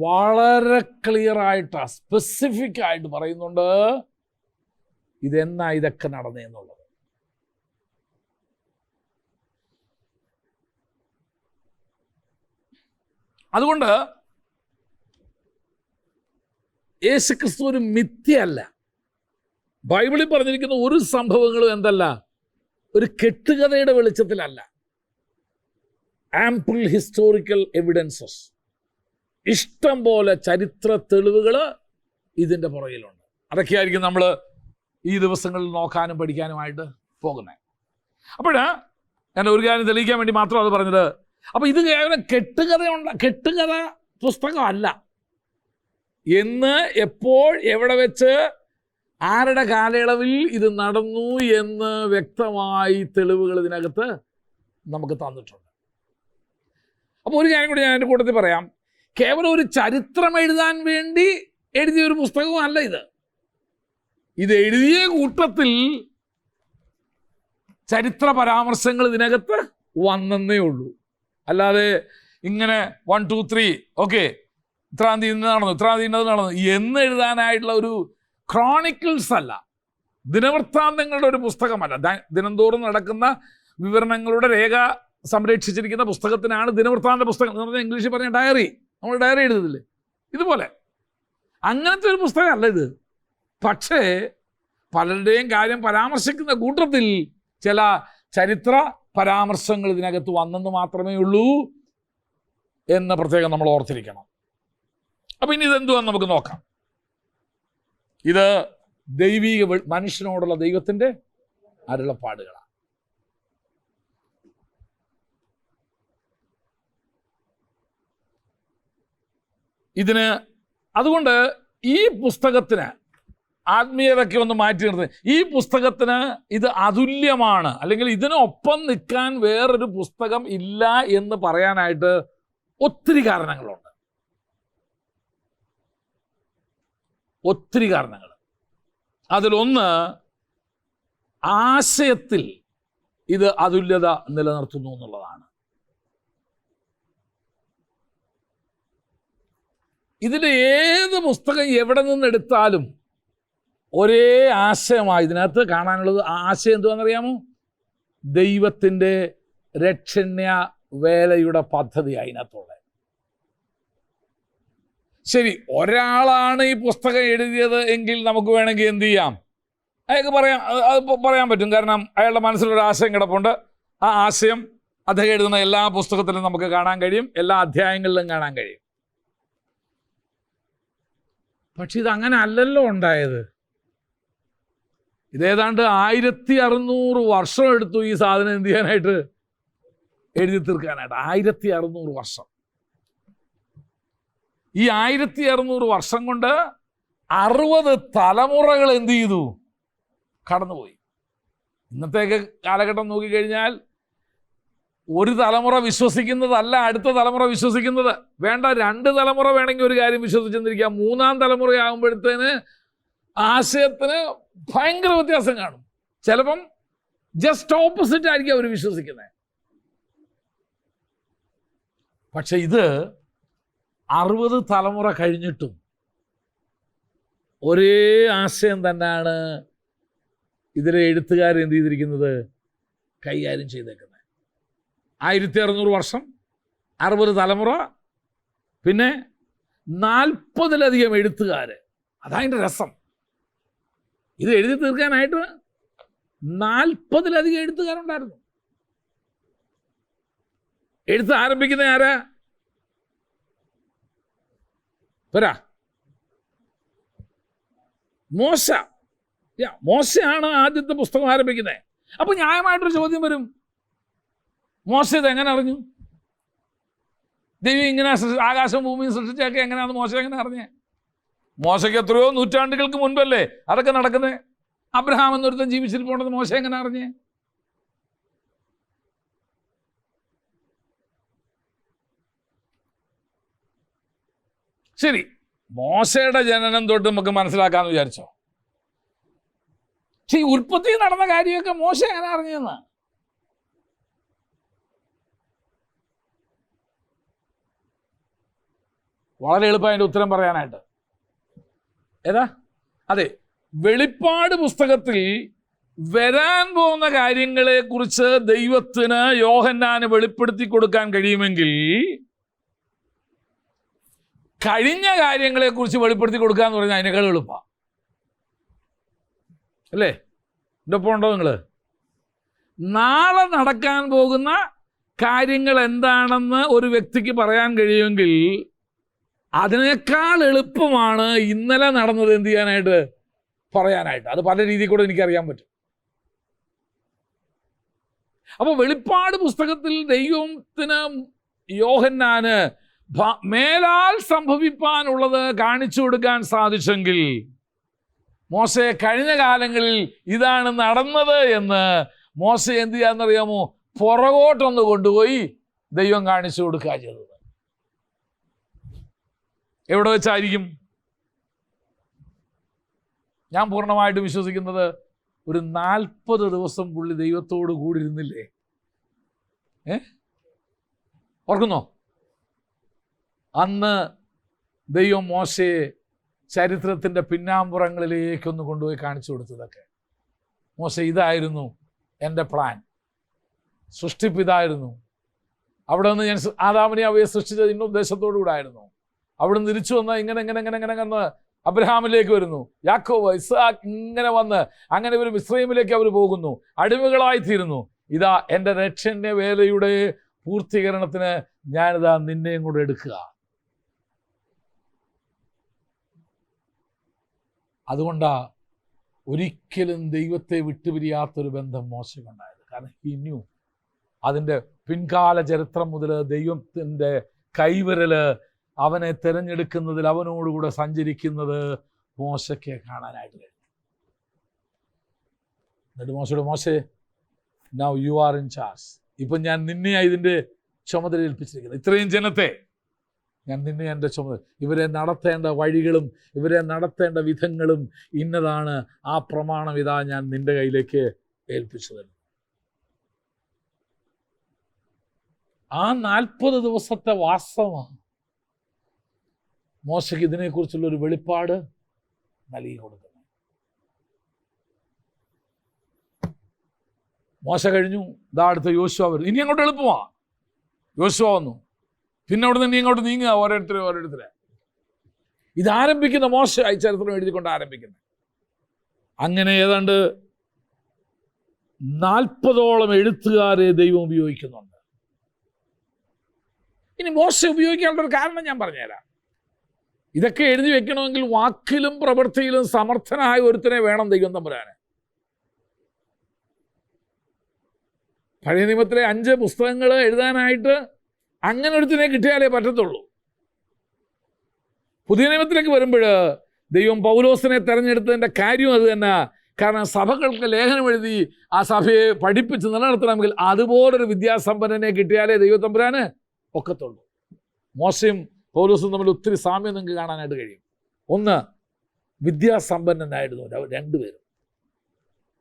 വളരെ ക്ലിയറായിട്ട് സ്പെസിഫിക് ആയിട്ട് പറയുന്നുണ്ട് ഇതെന്നാ ഇതൊക്കെ നടന്നതെന്നുള്ളത്. അതുകൊണ്ട് യേശുക്രിസ്തു ഒരു മിഥ്യയല്ല. ബൈബിളിൽ പറഞ്ഞിരിക്കുന്ന ഒരു സംഭവങ്ങളും എന്തല്ല, ഒരു കെട്ടുകഥയുടെ വെളിച്ചത്തിലല്ല. ആംപിൾ ഹിസ്റ്റോറിക്കൽ എവിഡൻസസ്, ഇഷ്ടം പോലെ ചരിത്ര തെളിവുകൾ ഇതിൻ്റെ പുറകിലുണ്ട്. അതൊക്കെയായിരിക്കും നമ്മൾ ഈ ദിവസങ്ങളിൽ നോക്കാനും പഠിക്കാനുമായിട്ട് പോകുന്നത്. അപ്പോഴാ ഞാൻ ഒരു കാര്യം തെളിയിക്കാൻ വേണ്ടി മാത്രം അത് പറഞ്ഞത്. അപ്പോൾ ഇത് കേവലം കെട്ടുകഥ പുസ്തകമല്ല എന്ന്, എപ്പോൾ എവിടെ വെച്ച് ആരുടെ കാലയളവിൽ ഇത് നടന്നു എന്ന് വ്യക്തമായി തെളിവുകൾ ഇതിനകത്ത് നമുക്ക് തന്നിട്ടുണ്ട്. അപ്പോൾ ഒരു കാര്യം കൂടി ഞാൻ എൻ്റെ കൂട്ടത്തിൽ പറയാം. കേവലം ഒരു ചരിത്രം എഴുതാൻ വേണ്ടി എഴുതിയ ഒരു പുസ്തകവും അല്ല ഇത്. ഇത് എഴുതിയ കൂട്ടത്തിൽ ചരിത്ര പരാമർശങ്ങൾ ഇതിനകത്ത് വന്നേ ഉള്ളൂ. അല്ലാതെ ഇങ്ങനെ 1 2 3 ഓക്കെ ഇത്രാം തീയതി നടന്നു, ഇത്രാം തീയതി നടന്നു എന്ന് എഴുതാനായിട്ടുള്ള ഒരു ക്രോണിക്കിൾസ് അല്ല, ദിനവൃത്താന്തങ്ങളുടെ ഒരു പുസ്തകമല്ല. ദിനംതോറും നടക്കുന്ന വിവരണങ്ങളുടെ രേഖ സംരക്ഷിച്ചിരിക്കുന്ന പുസ്തകത്തിനാണ് ദിനവൃത്താന്ത പുസ്തകം എന്ന് പറഞ്ഞാൽ ഇംഗ്ലീഷിൽ പറഞ്ഞ ഡയറി. നമ്മൾ ഡയറി എഴുതുന്നില്ലേ, ഇതുപോലെ അങ്ങനത്തെ ഒരു പുസ്തകമല്ല ഇത്. പക്ഷേ പലരുടെയും കാര്യം പരാമർശിക്കുന്ന കൂട്ടത്തിൽ ചില ചരിത്ര പരാമർശങ്ങൾ ഇതിനകത്ത് വന്നെന്ന് മാത്രമേ ഉള്ളൂ എന്ന് പ്രത്യേകം നമ്മൾ ഓർത്തിരിക്കണം. അപ്പം ഇനി ഇതെന്തുവാന്ന് നമുക്ക് നോക്കാം. ഇത് ദൈവിക മനുഷ്യനോടുള്ള ദൈവത്തിൻ്റെ അരുളപ്പാടുകളാണ്. അതുകൊണ്ട് ഈ പുസ്തകത്തിന് ആത്മീയതയ്ക്ക് ഒന്ന് മാറ്റി നിർത്തുന്നത്, ഈ പുസ്തകത്തിന് ഇത് അതുല്യമാണ്, അല്ലെങ്കിൽ ഇതിനൊപ്പം നിൽക്കാൻ വേറൊരു പുസ്തകം ഇല്ല എന്ന് പറയാനായിട്ട് ഒത്തിരി കാരണങ്ങളുണ്ട്. ഒത്തിരി കാരണങ്ങൾ. അതിലൊന്ന്, ആശയത്തിൽ ഇത് അതുല്യത നിലനിർത്തുന്നു എന്നുള്ളതാണ്. ഇതിൻ്റെ ഏത് പുസ്തകം എവിടെ നിന്നെടുത്താലും ഒരേ ആശയമായി ഇതിനകത്ത് കാണാനുള്ളത്. ആശയം എന്തുവാണെന്നറിയാമോ? ദൈവത്തിൻ്റെ രക്ഷണ്യ വേലയുടെ പദ്ധതി അതിനകത്തുള്ളത്. ശരി, ഒരാളാണ് ഈ പുസ്തകം എഴുതിയത് എങ്കിൽ നമുക്ക് വേണമെങ്കിൽ എന്ത് ചെയ്യാം, അയാൾക്ക് പറയാൻ പറ്റും. കാരണം അയാളുടെ മനസ്സിലൊരു ആശയം കിടപ്പുണ്ട്. ആ ആശയം അദ്ദേഹം എഴുതുന്ന എല്ലാ പുസ്തകത്തിലും നമുക്ക് കാണാൻ കഴിയും, എല്ലാ അധ്യായങ്ങളിലും കാണാൻ കഴിയും. പക്ഷെ ഇതങ്ങനെ അല്ലല്ലോ ഉണ്ടായത്. ഇതേതാണ്ട് 1600 വർഷം എടുത്തു ഈ സാധനം എന്ത് ചെയ്യാനായിട്ട്, എഴുതി തീർക്കാനായിട്ട്. 1600 വർഷം. ഈ 1600 വർഷം കൊണ്ട് 60 തലമുറകൾ എന്ത് ചെയ്തു, കടന്നുപോയി. ഇന്നത്തേക്ക് കാലഘട്ടം നോക്കിക്കഴിഞ്ഞാൽ ഒരു തലമുറ വിശ്വസിക്കുന്നതല്ല അടുത്ത തലമുറ വിശ്വസിക്കുന്നത്. വേണ്ട, 2 തലമുറ വേണമെങ്കിൽ ഒരു കാര്യം വിശ്വസിച്ചെന്നിരിക്കാം. 3-ാം തലമുറയാകുമ്പോഴത്തേന് ആശയത്തിന് ഭയങ്കര വ്യത്യാസം കാണും. ചിലപ്പം ജസ്റ്റ് ഓപ്പോസിറ്റ് ആയിരിക്കും അവർ വിശ്വസിക്കുന്നത്. പക്ഷെ ഇത് 60 തലമുറ കഴിഞ്ഞിട്ടും ഒരേ ആശയം തന്നെയാണ് ഇതിലെ എഴുത്തുകാർ എന്ത് ചെയ്തിരിക്കുന്നത്, കൈകാര്യം ചെയ്തേക്കുന്നത്. 1600 വർഷം, 60 തലമുറ, പിന്നെ 40-ലധികം എഴുത്തുകാർ. അതതിൻ്റെ രസം. ഇത് എഴുതി തീർക്കാനായിട്ട് 40-ലധികം എഴുത്തുകാരുണ്ടായിരുന്നു. എഴുത്ത് ആരംഭിക്കുന്ന ആരാ? പോരാ, മോശയാണ് ആദ്യത്തെ പുസ്തകം ആരംഭിക്കുന്നത്. അപ്പൊ ന്യായമായിട്ടൊരു ചോദ്യം വരും, മോശ ഇത് എങ്ങനെ അറിഞ്ഞു? ദൈവം ഇങ്ങനെ ആകാശവും ഭൂമിയും സൃഷ്ടിച്ചൊക്കെ എങ്ങനെയാണ് മോശ എങ്ങനെ അറിഞ്ഞേ? മോശയ്ക്ക് എത്രയോ നൂറ്റാണ്ടുകൾക്ക് മുൻപല്ലേ അതൊക്കെ നടക്കുന്നത്. അബ്രഹാം എന്നൊരുത്തൻ ജീവിച്ചിരിപ്പോണ്ടത് മോശ എങ്ങനെ അറിഞ്ഞേ? ശരി, മോശയുടെ ജനനം തൊട്ട് നമുക്ക് മനസ്സിലാക്കാമെന്ന് വിചാരിച്ചോ. പക്ഷെ ഈ ഉൽപ്പത്തി നടന്ന കാര്യമൊക്കെ മോശ എങ്ങനെ അറിഞ്ഞെന്ന്? വളരെ എളുപ്പം അതിൻ്റെ ഉത്തരം പറയാനായിട്ട്. ഏതാ? അതെ, വെളിപ്പാട് പുസ്തകത്തിൽ വരാൻ പോകുന്ന കാര്യങ്ങളെ കുറിച്ച് ദൈവത്തിന് യോഹന്നാന് വെളിപ്പെടുത്തി കൊടുക്കാൻ കഴിയുമെങ്കിൽ കഴിഞ്ഞ കാര്യങ്ങളെക്കുറിച്ച് വെളിപ്പെടുത്തി കൊടുക്കുക എന്ന് പറഞ്ഞാൽ അതിനേക്കാൾ എളുപ്പമാണ്, അല്ലേ? എൻ്റെ ഒപ്പം ഉണ്ടോ നിങ്ങൾ? നാളെ നടക്കാൻ പോകുന്ന കാര്യങ്ങൾ എന്താണെന്ന് ഒരു വ്യക്തിക്ക് പറയാൻ കഴിയുമെങ്കിൽ അതിനേക്കാൾ എളുപ്പമാണ് ഇന്നലെ നടന്നത് എന്ത് ചെയ്യാനായിട്ട്, പറയാനായിട്ട്. അത് പല രീതിയിൽ കൂടെ എനിക്കറിയാൻ പറ്റും. അപ്പോൾ വെളിപ്പാട് പുസ്തകത്തിൽ ദൈവത്തിന് യോഹന്നാന് മേലാൽ സംഭവിപ്പാനുള്ളത് കാണിച്ചു കൊടുക്കാൻ സാധിച്ചെങ്കിൽ മോശെ കഴിഞ്ഞ കാലങ്ങളിൽ ഇതാണ് നടന്നത് എന്ന് മോശെ എന്ത് ചെയ്യാന്നറിയാമോ, പുറകോട്ടൊന്ന് കൊണ്ടുപോയി ദൈവം കാണിച്ചു കൊടുക്കുക ചെയ്തത്. എവിടെ വെച്ചായിരിക്കും? ഞാൻ പൂർണ്ണമായിട്ട് വിശ്വസിക്കുന്നത് ഒരു 40 ദിവസം പുള്ളി ദൈവത്തോട് കൂടിയിരുന്നില്ലേ? ഓർക്കുന്നോ? അന്ന് ദൈവം മോശയെ ചരിത്രത്തിൻ്റെ പിന്നാമ്പുറങ്ങളിലേക്കൊന്ന് കൊണ്ടുപോയി കാണിച്ചു കൊടുത്തതൊക്കെ. മോശെ, ഇതായിരുന്നു എൻ്റെ പ്ലാൻ, സൃഷ്ടിപ്പിതായിരുന്നു. അവിടെ നിന്ന് ഞാൻ ആദാമിനെ അവയെ സൃഷ്ടിച്ചത് ഇന്ന ഉദ്ദേശത്തോടു കൂടായിരുന്നു. അവിടെ നിന്ന് തിരിച്ചു വന്ന് ഇങ്ങനെ അബ്രഹാമിലേക്ക് വരുന്നു, യാക്കോബ്, ഇസ്ഹാക്ക്, ഇങ്ങനെ വന്ന് അങ്ങനെ ഇവർ മിസ്രയീമിലേക്ക് അവർ പോകുന്നു, അടിമകളായിത്തീരുന്നു. ഇതാ എൻ്റെ രക്ഷന്റെ വേലയുടെ പൂർത്തീകരണത്തിന് ഞാനിതാ നിന്നെയും കൂടെ എടുക്കുക. അതുകൊണ്ടാ ഒരിക്കലും ദൈവത്തെ വിട്ടുപിരിയാത്തൊരു ബന്ധം മോശമുണ്ടായത്. കാരണം ഹി ന്യൂ അതിൻ്റെ പിൻകാല ചരിത്രം മുതൽ ദൈവത്തിൻ്റെ കൈവിരല് അവനെ തിരഞ്ഞെടുക്കുന്നതിൽ അവനോടുകൂടെ സഞ്ചരിക്കുന്നത് മോശയ്ക്ക് കാണാനായിട്ട് കഴിഞ്ഞു. എന്നിട്ട് മോശയോട്, മോശെ, now you are in charge. ഇപ്പം ഞാൻ നിന്നെയാണ് ഇതിൻ്റെ ചുമതല ഏൽപ്പിച്ചിരിക്കുന്നത്. ഇത്രയും ജനത്തെ ഞാൻ നിന്നെ എൻ്റെ ചുമതല, ഇവരെ നടത്തേണ്ട വഴികളും ഇവരെ നടത്തേണ്ട വിധങ്ങളും ഇന്നതാണ്, ആ പ്രമാണം ഇതാ ഞാൻ നിന്റെ കയ്യിലേക്ക് ഏൽപ്പിച്ചു തരുന്നു. ആ 40 ദിവസത്തെ വാസമാണ് മോശയ്ക്ക് ഇതിനെക്കുറിച്ചുള്ളൊരു വെളിപ്പാട് നൽകി കൊടുക്കുന്നത്. മോശ കഴിഞ്ഞു, ഇതാ അടുത്ത യോശുവ വരും. ഇനി അങ്ങോട്ട് എളുപ്പമാണ്. യോശുവ വന്നു, പിന്നെ അവിടെ നിന്ന് ഇങ്ങോട്ട് നീങ്ങുക, ഓരോരുത്തരെ. ഇതാരംഭിക്കുന്ന മോശ ചരിത്രം എഴുതിക്കൊണ്ട് ആരംഭിക്കുന്നത്. അങ്ങനെ ഏതാണ്ട് 40ഓളം എഴുത്തുകാരെ ദൈവം ഉപയോഗിക്കുന്നുണ്ട്. ഇനി മോശ ഉപയോഗിക്കാനുള്ള ഒരു കാരണം ഞാൻ പറഞ്ഞുതരാം. ഇതൊക്കെ എഴുതി വെക്കണമെങ്കിൽ വാക്കിലും പ്രവൃത്തിയിലും സമർത്ഥനായ ഒരുത്തനെ വേണം ദൈവം തമ്പുരാന്. പഴയ നിയമത്തിലെ 5 പുസ്തകങ്ങൾ എഴുതാനായിട്ട് അങ്ങനെ ഒരുത്തിനെ കിട്ടിയാലേ പറ്റത്തുള്ളൂ. പുതിയ നിയമത്തിലേക്ക് വരുമ്പോൾ ദൈവം പൗലോസിനെ തെരഞ്ഞെടുത്തതിൻ്റെ കാര്യം അത് തന്നെ. കാരണം സഭകൾക്ക് ലേഖനം എഴുതി ആ സഭയെ പഠിപ്പിച്ച് നിലനിർത്തണമെങ്കിൽ അതുപോലൊരു വിദ്യാസമ്പന്നനെ കിട്ടിയാലേ ദൈവത്തമ്പുരാന് ഒക്കത്തുള്ളൂ. മോശയും പൗലോസും തമ്മിൽ ഒത്തിരി സാമ്യം നിങ്ങൾക്ക് കാണാനായിട്ട് കഴിയും. ഒന്ന്, വിദ്യാസമ്പന്നനായിരുന്നു രണ്ടുപേരും.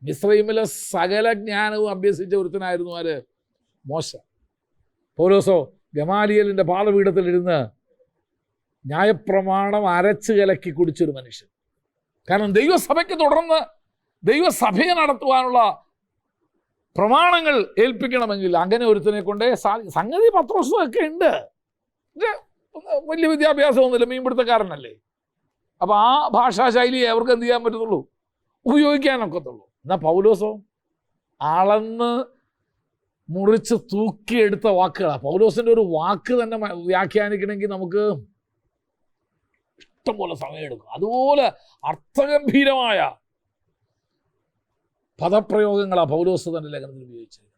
മിസ്രയീമിലെ സകല ജ്ഞാനവും അഭ്യസിച്ച ഒരുത്തനായിരുന്നു ആര്? മോശ. പൗലോസോ ഗമാലിയലിൻ്റെ പാദപീഠത്തിലിരുന്ന് ന്യായപ്രമാണം അരച്ച് കലക്കി കുടിച്ചൊരു മനുഷ്യൻ. കാരണം ദൈവസഭയ്ക്ക് തുടർന്ന് ദൈവസഭയെ നടത്തുവാനുള്ള പ്രമാണങ്ങൾ ഏൽപ്പിക്കണമെങ്കിൽ അങ്ങനെ ഒരുത്തനെ കൊണ്ടേ സംഗതി പത്രോസൊക്കെ ഉണ്ട്, വലിയ വിദ്യാഭ്യാസമൊന്നുമില്ല, മീൻപിടുത്തക്കാരനല്ലേ. അപ്പോൾ ആ ഭാഷാശൈലിയെ അവർക്ക് എന്ത് ചെയ്യാൻ പറ്റത്തുള്ളൂ? ഉപയോഗിക്കാനൊക്കത്തുള്ളൂ. എന്നാൽ പൗലോസോ അളന്ന് മുറിച്ച് തൂക്കിയെടുത്ത വാക്കുകളാണ്. പൗലോസിൻ്റെ ഒരു വാക്ക് തന്നെ വ്യാഖ്യാനിക്കണമെങ്കിൽ നമുക്ക് ഇഷ്ടംപോലെ സമയമെടുക്കും. അതുപോലെ അർത്ഥഗംഭീരമായ പദപ്രയോഗങ്ങളാണ് പൗലോസ് തൻ്റെ ലേഖനത്തിൽ ഉപയോഗിച്ചിരിക്കുന്നത്.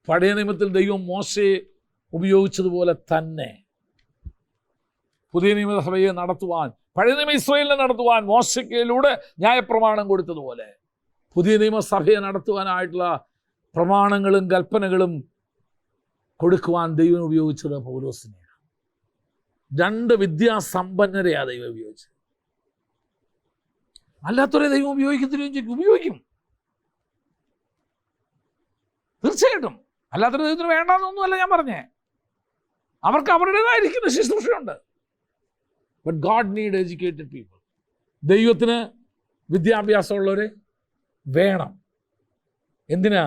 പഴയ നിയമത്തിൽ ദൈവം മോശയെ ഉപയോഗിച്ചതുപോലെ തന്നെ പുതിയ നിയമസഭയെ നടത്തുവാൻ, പഴയ നിയമ ഇസ്രായേലിനെ നടത്തുവാൻ മോശയ്ക്കിലൂടെ ന്യായപ്രമാണം കൊടുത്തതുപോലെ പുതിയ നിയമസഭയെ നടത്തുവാനായിട്ടുള്ള പ്രമാണങ്ങളും കൽപ്പനകളും കൊടുക്കുവാൻ ദൈവം ഉപയോഗിച്ചത് പൗലോസിനെയാണ്. 2 വിദ്യാസമ്പന്നരെയാണ് ദൈവം ഉപയോഗിച്ചത്. അല്ലാത്തവരെ ദൈവം ഉപയോഗിക്കും, തീർച്ചയായിട്ടും. അല്ലാത്തൊരു ദൈവത്തിന് വേണ്ടാന്നൊന്നുമല്ല ഞാൻ പറഞ്ഞേ. അവർക്ക് അവരുടേതായിരിക്കുന്ന ശുശ്രൂഷയുണ്ട്. But God need educated people. ദൈവത്തിന് വിദ്യാഭ്യാസമുള്ളവരെ വേണം. എന്തിനാ?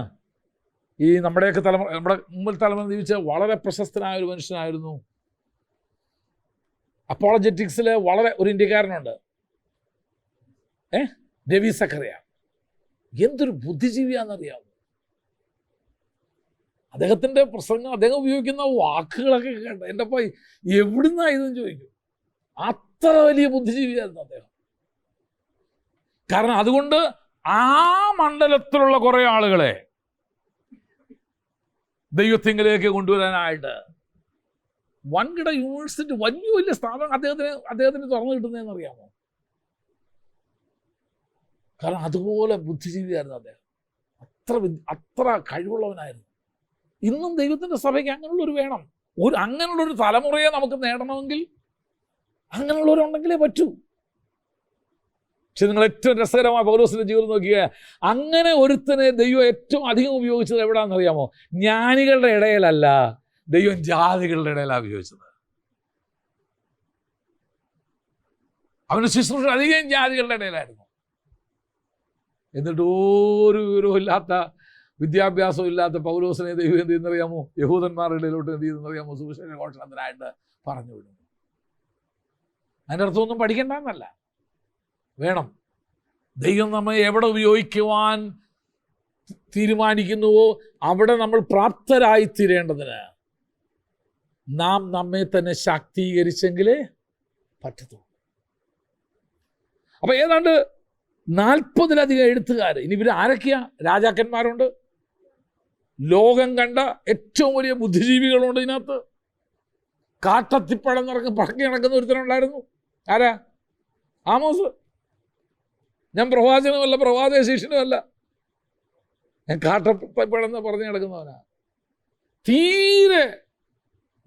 ഈ നമ്മുടെയൊക്കെ നമ്മുടെ മുമ്പിൽ തലമുറ ജീവിച്ച വളരെ പ്രശസ്തനായ ഒരു മനുഷ്യനായിരുന്നു അപ്പോളജറ്റിക്സിൽ വളരെ ഒരു ഇന്ത്യക്കാരനുണ്ട്, രവി സക്കറിയ. എന്തൊരു ബുദ്ധിജീവിയാണെന്നറിയാമോ? അദ്ദേഹത്തിൻ്റെ പ്രസംഗം, അദ്ദേഹം ഉപയോഗിക്കുന്ന വാക്കുകളൊക്കെ കേട്ട എൻ്റെ അപ്പം എവിടുന്നാ ഇതെന്ന് ചോദിക്കും. അത്ര വലിയ ബുദ്ധിജീവിയായിരുന്നു അദ്ദേഹം. കാരണം അതുകൊണ്ട് ആ മണ്ഡലത്തിലുള്ള കുറേ ആളുകളെ ദൈവത്തിങ്കിലേക്ക് കൊണ്ടുവരാനായിട്ട് വൻകിട യൂണിവേഴ്സിറ്റി, വലിയ വലിയ സ്ഥാപനം അദ്ദേഹത്തിന് തുറന്നു കിട്ടുന്നതെന്ന് അറിയാമോ? കാരണം അതുപോലെ ബുദ്ധിജീവിയായിരുന്നു അദ്ദേഹം. അത്ര കഴിവുള്ളവനായിരുന്നു. ഇന്നും ദൈവത്തിൻ്റെ സഭയ്ക്ക് അങ്ങനെയുള്ളൊരു വേണം. അങ്ങനെയുള്ളൊരു തലമുറയെ നമുക്ക് നേടണമെങ്കിൽ അങ്ങനെയുള്ളവരുണ്ടെങ്കിലേ പറ്റൂ. പക്ഷെ നിങ്ങൾ ഏറ്റവും രസകരമായ പൗലോസിന്റെ ജീവിതം നോക്കിയ, അങ്ങനെ ഒരുത്തനെ ദൈവം ഏറ്റവും അധികം ഉപയോഗിച്ചത് എവിടാണെന്നറിയാമോ? ജ്ഞാനികളുടെ ഇടയിലല്ല, ദൈവം ജാതികളുടെ ഇടയിലാണ് ഉപയോഗിച്ചത്. അവന് ശുശ്രൂഷ അധികം ജാതികളുടെ ഇടയിലായിരുന്നു. എന്നിട്ട് ഒരു വിവരവും ഇല്ലാത്ത, വിദ്യാഭ്യാസവും ഇല്ലാത്ത പൗലോസിനെ ദൈവം എന്ത് ചെയ്യുന്നറിയാമോ? യഹൂദന്മാരുടെ ഇടയിലോട്ട് എന്ത് ചെയ്യുന്നറിയാമോ? സുവിശേഷ ഘോഷണത്തിനായിട്ട് പറഞ്ഞു വിടുന്നു. അതിൻ്റെ അർത്ഥമൊന്നും പഠിക്കേണ്ടെന്നല്ല, വേണം. ദൈവം നമ്മെ എവിടെ ഉപയോഗിക്കുവാൻ തീരുമാനിക്കുന്നുവോ അവിടെ നമ്മൾ പ്രാപ്തരായിത്തീരേണ്ടതിന് നാം നമ്മെ തന്നെ ശാക്തീകരിച്ചെങ്കിലേ പറ്റത്തുള്ളൂ. അപ്പൊ ഏതാണ്ട് 40-ലധികം എഴുത്തുകാർ. ഇനി ഇവർ ആരൊക്കെയാ? രാജാക്കന്മാരുണ്ട്, ലോകം കണ്ട ഏറ്റവും വലിയ ബുദ്ധിജീവികളുണ്ട് ഇതിനകത്ത്. കാട്ടത്തിപ്പഴം പടക്കി നടക്കുന്ന ഒരുത്തനുണ്ടായിരുന്നു. ആരാ? ആമോസ്. ഞാൻ പ്രവാചകനുമല്ല, പ്രവാചക ശിഷ്യനുമല്ല, ഞാൻ കാട്ടത്തിപ്പഴം പറഞ്ഞു നടക്കുന്നവനാ. തീരെ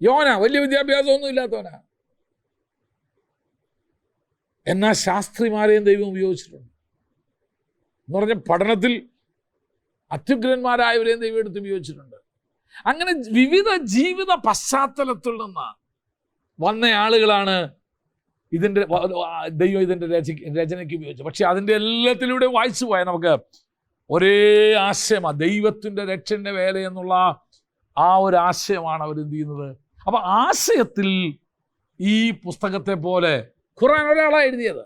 യോന വലിയ വിദ്യാഭ്യാസമൊന്നും ഇല്ലാത്തവനാ. എന്നാൽ ശാസ്ത്രിമാരെയും ദൈവം ഉപയോഗിച്ചിട്ടുണ്ട്. എന്ന് പറഞ്ഞ പഠനത്തിൽ അത്യുഗ്രന്മാരായവരെയും ദൈവം എടുത്ത് ഉപയോഗിച്ചിട്ടുണ്ട്. അങ്ങനെ വിവിധ ജീവിത പശ്ചാത്തലത്തിൽ നിന്ന് വന്ന ആളുകളാണ് ദൈവം ഇതിൻ്റെ രചനയ്ക്ക് ഉപയോഗിച്ചത്. പക്ഷെ അതിൻ്റെ എല്ലാത്തിലൂടെ വായിച്ചു പോയാൽ നമുക്ക് ഒരേ ആശയമാണ്, ദൈവത്തിൻ്റെ രക്ഷൻ്റെ വേല എന്നുള്ള ആ ഒരു ആശയമാണ് അവരെന്ത് ചെയ്യുന്നത്. അപ്പൊ ആശയത്തിൽ ഈ പുസ്തകത്തെ പോലെ ഖുർആൻ ഒരാളാണ് എഴുതിയത്,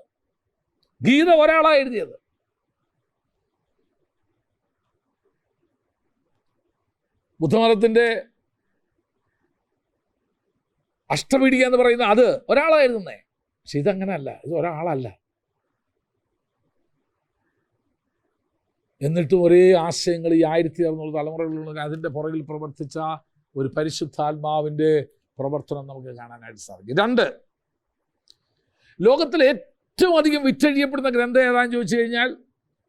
ഗീത ഒരാളാണ് എഴുതിയത്. ബുദ്ധമതത്തിൻ്റെ അഷ്ടപീഠിക എന്ന് പറയുന്ന അത് ഒരാളായിരുന്നേ. പക്ഷെ ഇതങ്ങനല്ല, ഇത് ഒരാളല്ല. എന്നിട്ടും ഒരേ ആശയങ്ങൾ ഈ 1600 തലമുറകളിലുള്ള അതിൻ്റെ പുറകിൽ പ്രവർത്തിച്ച ഒരു പരിശുദ്ധാത്മാവിൻ്റെ പ്രവർത്തനം നമുക്ക് കാണാനായിട്ട് സാധിക്കും. 2, ലോകത്തിൽ ഏറ്റവും അധികം വിറ്റഴിയപ്പെടുന്ന ഗ്രന്ഥം ഏതാണെന്ന് ചോദിച്ചു കഴിഞ്ഞാൽ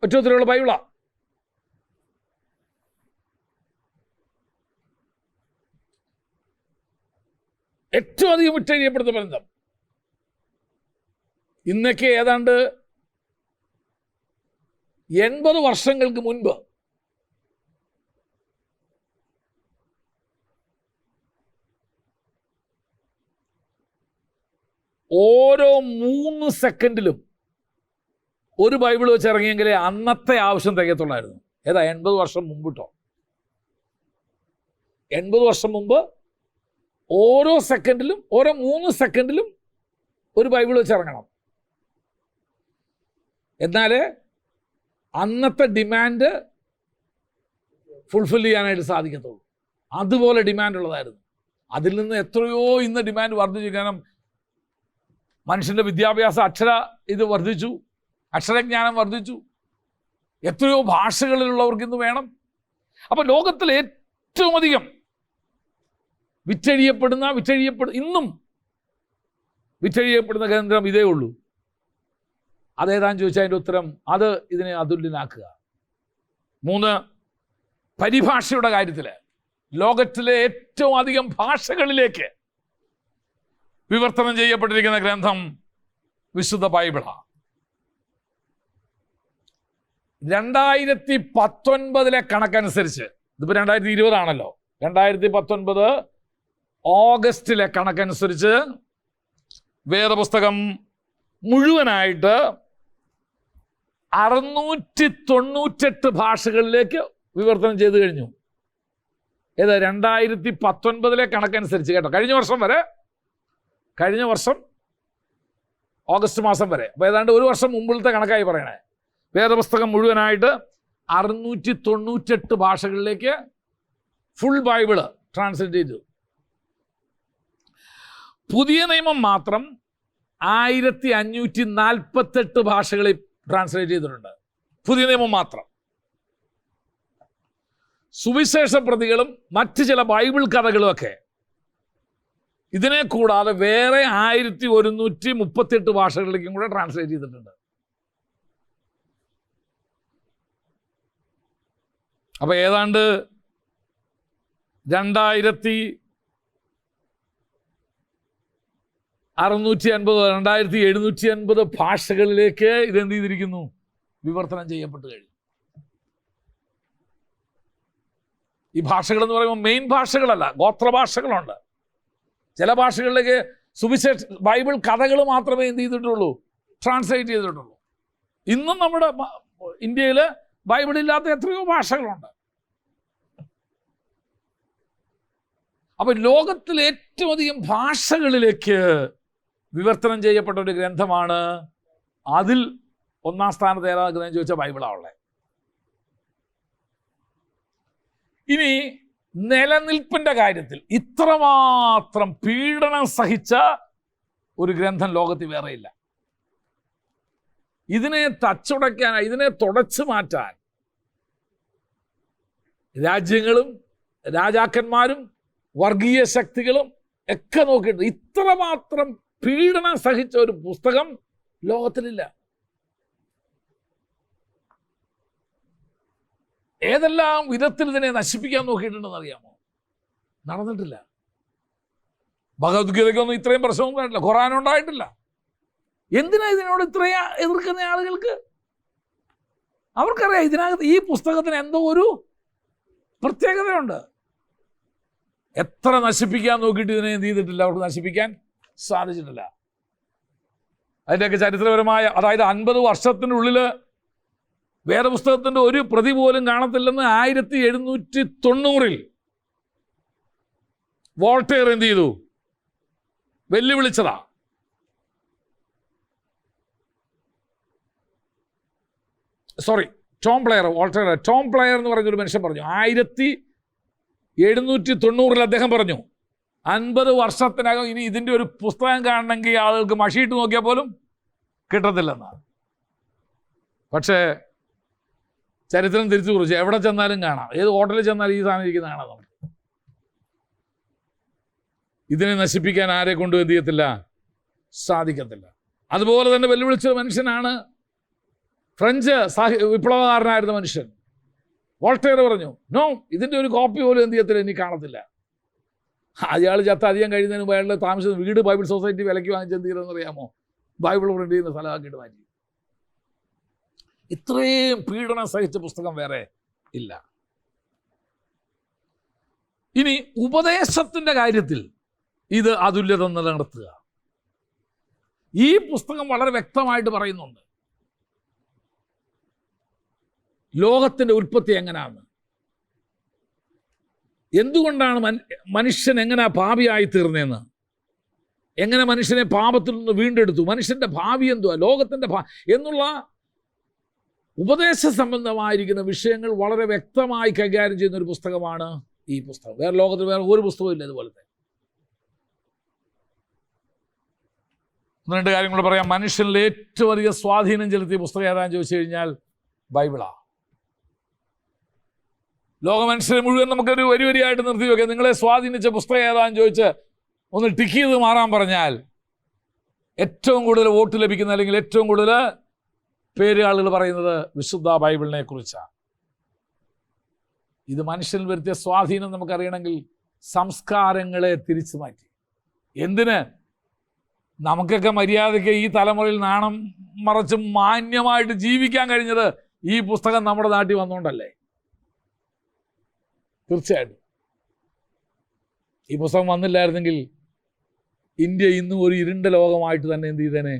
ഒറ്റത്തിലുള്ള ബൈബിളാ. ഏറ്റവും അധികം വിറ്റഴിയപ്പെടുന്ന ഗ്രന്ഥം. ഇന്നൊക്കെ ഏതാണ്ട് 80 വർഷങ്ങൾക്ക് മുൻപ് ഓരോ 3 സെക്കൻഡിലും ഒരു ബൈബിൾ വെച്ച് ഇറങ്ങിയെങ്കിലേ അന്നത്തെ ആവശ്യം തികയത്തുള്ളായിരുന്നു. ഏതാ? 80 വർഷം മുമ്പിട്ടോ. 80 വർഷം മുമ്പ് ഓരോ സെക്കൻഡിലും, ഓരോ 3 സെക്കൻഡിലും ഒരു ബൈബിൾ വെച്ച് ഇറങ്ങണം. എന്നാലേ അന്നത്തെ ഡിമാൻഡ് ഫുൾഫിൽ ചെയ്യാനായിട്ട് സാധിക്കത്തുള്ളൂ. അതുപോലെ ഡിമാൻഡ് ഉള്ളതായിരുന്നു. അതിൽ നിന്ന് എത്രയോ ഇന്ന് ഡിമാൻഡ് വർദ്ധിച്ചു. കാരണം മനുഷ്യൻ്റെ വിദ്യാഭ്യാസ വർദ്ധിച്ചു, അക്ഷരജ്ഞാനം വർദ്ധിച്ചു, എത്രയോ ഭാഷകളിലുള്ളവർക്ക് ഇന്ന് വേണം. അപ്പൊ ലോകത്തിൽ ഏറ്റവും അധികം ഇന്നും വിറ്റഴിയപ്പെടുന്ന ഗ്രന്ഥം ഇതേ ഉള്ളൂ. അതേതാന്ന് ചോദിച്ചാൽ അതിൻ്റെ ഉത്തരം അത് ഇതിനെ അതുല്യനാക്കുക. 3, പരിഭാഷയുടെ കാര്യത്തിൽ ലോകത്തിലെ ഏറ്റവും അധികം ഭാഷകളിലേക്ക് വിവർത്തനം ചെയ്യപ്പെട്ടിരിക്കുന്ന ഗ്രന്ഥം വിശുദ്ധ ബൈബിളാണ്. 2019 കണക്കനുസരിച്ച്, ഇതിപ്പോൾ 2020 ആണല്ലോ, 2019 ഓഗസ്റ്റിലെ കണക്കനുസരിച്ച് വേദപുസ്തകം മുഴുവനായിട്ട് 698 ഭാഷകളിലേക്ക് വിവർത്തനം ചെയ്തു കഴിഞ്ഞു. ഏത്? 2019 കണക്കനുസരിച്ച് കേട്ടോ. കഴിഞ്ഞ വർഷം ഓഗസ്റ്റ് മാസം വരെ. അപ്പോൾ ഏതാണ്ട് ഒരു വർഷം മുമ്പിലത്തെ കണക്കായി പറയണേ. വേദപുസ്തകം മുഴുവനായിട്ട് 698 ഭാഷകളിലേക്ക് ഫുൾ ബൈബിള് ട്രാൻസ്ലേറ്റ് ചെയ്തു. പുതിയ നിയമം മാത്രം 1548 ഭാഷകളിൽ ട്രാൻസ്ലേറ്റ് ചെയ്തിട്ടുണ്ട്. പുതിയ നിയമം മാത്രം. സുവിശേഷ പ്രതികളും മറ്റ് ചില ബൈബിൾ കഥകളുമൊക്കെ ഇതിനെ കൂടാതെ വേറെ 1138 ഭാഷകളിലേക്കും കൂടെ ട്രാൻസ്ലേറ്റ് ചെയ്തിട്ടുണ്ട്. അപ്പോൾ ഏതാണ്ട് 2650-2750 ഭാഷകളിലേക്ക് ഇതെന്ത് ചെയ്തിരിക്കുന്നു? വിവർത്തനം ചെയ്യപ്പെട്ട് കഴിഞ്ഞു. ഈ ഭാഷകൾ എന്ന് പറയുമ്പോൾ മെയിൻ ഭാഷകളല്ല, ഗോത്രഭാഷകളുണ്ട്. ചില ഭാഷകളിലേക്ക് സുവിശേഷ ബൈബിൾ കഥകൾ മാത്രമേ എന്ത് ചെയ്തിട്ടുള്ളൂ? ട്രാൻസ്ലേറ്റ് ചെയ്തിട്ടുള്ളൂ. ഇന്നും നമ്മുടെ ഇന്ത്യയിൽ ബൈബിളില്ലാത്ത എത്രയോ ഭാഷകളുണ്ട്. അപ്പോൾ ലോകത്തിൽ ഏറ്റവും അധികം ഭാഷകളിലേക്ക് വിവർത്തനം ചെയ്യപ്പെട്ട ഒരു ഗ്രന്ഥമാണ്. അതിൽ ഒന്നാം സ്ഥാനത്ത് ഏതാ നിൽക്കുന്നതെന്ന് ചോദിച്ചാൽ ബൈബിളാണുള്ളത്. ഇനി നിലനിൽപ്പിൻ്റെ കാര്യത്തിൽ ഇത്രമാത്രം പീഡനം സഹിച്ച ഒരു ഗ്രന്ഥം ലോകത്തിൽ വേറെയില്ല. ഇതിനെ തച്ചുടയ്ക്കാൻ, ഇതിനെ തുടച്ചു മാറ്റാൻ രാജ്യങ്ങളും രാജാക്കന്മാരും വർഗീയ ശക്തികളും ഒക്കെ നോക്കിയിട്ട് ഇത്രമാത്രം പീഡനം സഹിച്ച ഒരു പുസ്തകം ലോകത്തിലില്ല. ഏതെല്ലാം വിധത്തിൽ ഇതിനെ നശിപ്പിക്കാൻ നോക്കിയിട്ടുണ്ടെന്ന് അറിയാമോ? നടന്നിട്ടില്ല. ഭഗവത്ഗീതയ്ക്കൊന്നും ഇത്രയും പ്രശ്നമൊന്നും ഉണ്ടായിട്ടില്ല, ഖുർആനും ഉണ്ടായിട്ടില്ല. എന്തിനാ ഇതിനോട് ഇത്രയും എതിർക്കുന്ന ആളുകൾക്ക്? അവർക്കറിയാം ഇതിനകത്ത് ഈ പുസ്തകത്തിന് എന്തോ ഒരു പ്രത്യേകതയുണ്ട്. എത്ര നശിപ്പിക്കാൻ നോക്കിയിട്ട് ഇതിനെ എന്ത് ചെയ്തിട്ടില്ല, അവർക്ക് നശിപ്പിക്കാൻ സാധിച്ചിട്ടില്ല. അതിൻ്റെയൊക്കെ ചരിത്രപരമായ, അതായത് 50 വർഷത്തിനുള്ളിൽ വേദപുസ്തകത്തിൻ്റെ ഒരു പ്രതി പോലും കാണത്തില്ലെന്ന് 1790 വോൾട്ടയർ എന്ത് ചെയ്തു? വെല്ലുവിളിച്ചതാ. ടോം പ്ലെയർ എന്ന് പറഞ്ഞൊരു മനുഷ്യൻ പറഞ്ഞു. 1790 അദ്ദേഹം പറഞ്ഞു 50 വർഷത്തിനകം ഇനി ഇതിൻ്റെ ഒരു പുസ്തകം കാണണമെങ്കിൽ ആളുകൾക്ക് മഷിയിട്ട് നോക്കിയാൽ പോലും കിട്ടത്തില്ലെന്നാണ്. പക്ഷേ ചരിത്രം തിരിച്ചു കുറിച്ച് എവിടെ ചെന്നാലും കാണാം, ഏത് ഹോട്ടലിൽ ചെന്നാലും ഈ സാധനം ഇരിക്കുന്ന കാണാം. നമുക്ക് ഇതിനെ നശിപ്പിക്കാൻ ആരെ കൊണ്ടും എന്ത് ചെയ്യത്തില്ല, സാധിക്കത്തില്ല. അതുപോലെ തന്നെ വെല്ലുവിളിച്ച മനുഷ്യനാണ് ഫ്രഞ്ച് വിപ്ലവകാരനായിരുന്ന മനുഷ്യൻ വോൾട്ടയർ. പറഞ്ഞു നോ, ഇതിൻ്റെ ഒരു കോപ്പി പോലും എന്ത് ചെയ്യത്തില്ല, ഇനി കാണത്തില്ല. അയാൾ ചത്ത അധികം കഴിയുന്നതിന് മുമ്പ് അയാളുടെ താമസിച്ച വീട് ബൈബിൾ സൊസൈറ്റി വിലയ്ക്ക് വാങ്ങിച്ച് എന്ത് ചെയ്തെന്ന് അറിയാമോ? ബൈബിൾ പ്രിന്റ് ചെയ്യുന്ന സ്ഥലമാക്കിയിട്ട് മാറ്റി. ഇത്രയും പീഡനം സഹിച്ച പുസ്തകം വേറെ ഇല്ല. ഇനി ഉപദേശത്തിൻ്റെ കാര്യത്തിൽ ഇത് അതുല്യത നിലനിർത്തുക. ഈ പുസ്തകം വളരെ വ്യക്തമായിട്ട് പറയുന്നുണ്ട് ലോകത്തിൻ്റെ ഉൽപ്പത്തി എങ്ങനെയാണ്, എന്തുകൊണ്ടാണ് മനുഷ്യൻ എങ്ങനെ പാപിയായി തീർന്നതെന്ന്, എങ്ങനെ മനുഷ്യനെ പാപത്തിൽ നിന്ന് വീണ്ടെടുത്തു, മനുഷ്യൻ്റെ ഭാവി എന്തുവാ, ലോകത്തിൻ്റെ എന്നുള്ള ഉപദേശ സംബന്ധമായിരിക്കുന്ന വിഷയങ്ങൾ വളരെ വ്യക്തമായി കൈകാര്യം ചെയ്യുന്ന ഒരു പുസ്തകമാണ് ഈ പുസ്തകം. വേറെ ലോകത്തിൽ വേറെ ഒരു പുസ്തകവും ഇല്ല ഇതുപോലത്തെ. 2 കാര്യങ്ങൾ പറയാം. മനുഷ്യനിൽ ഏറ്റവും അധികം സ്വാധീനം ചെലുത്തിയ പുസ്തകം ഏതാണെന്ന് ചോദിച്ചു കഴിഞ്ഞാൽ ബൈബിളാണ്. ലോക മനുഷ്യരെ മുഴുവൻ നമുക്കൊരു വരിയായിട്ട് നിർത്തി വെക്കാം. നിങ്ങളെ സ്വാധീനിച്ച പുസ്തകം ഏതാണെന്ന് ചോദിച്ച് ഒന്ന് ടിക്ക് ചെയ്ത് മാറാൻ പറഞ്ഞാൽ ഏറ്റവും കൂടുതൽ വോട്ട് ലഭിക്കുന്ന, അല്ലെങ്കിൽ ഏറ്റവും കൂടുതൽ പേര് ആളുകൾ പറയുന്നത് വിശുദ്ധ ബൈബിളിനെ കുറിച്ചാണ്. ഇത് മനുഷ്യനിൽ വരുത്തിയ സ്വാധീനം നമുക്കറിയണമെങ്കിൽ സംസ്കാരങ്ങളെ തിരിച്ചു മാറ്റി. എന്തിന്? നമുക്കൊക്കെ മര്യാദയ്ക്ക് ഈ തലമുറയിൽ നാണം മറച്ചും മാന്യമായിട്ട് ജീവിക്കാൻ കഴിഞ്ഞത് ഈ പുസ്തകം നമ്മുടെ നാട്ടിൽ വന്നുകൊണ്ടല്ലേ? തീർച്ചയായിട്ടും ഈ പുസ്തകം വന്നില്ലായിരുന്നെങ്കിൽ ഇന്ത്യ ഇന്നും ഒരു ഇരുണ്ട ലോകമായിട്ട് തന്നെ എന്ത് ചെയ്തേനെ?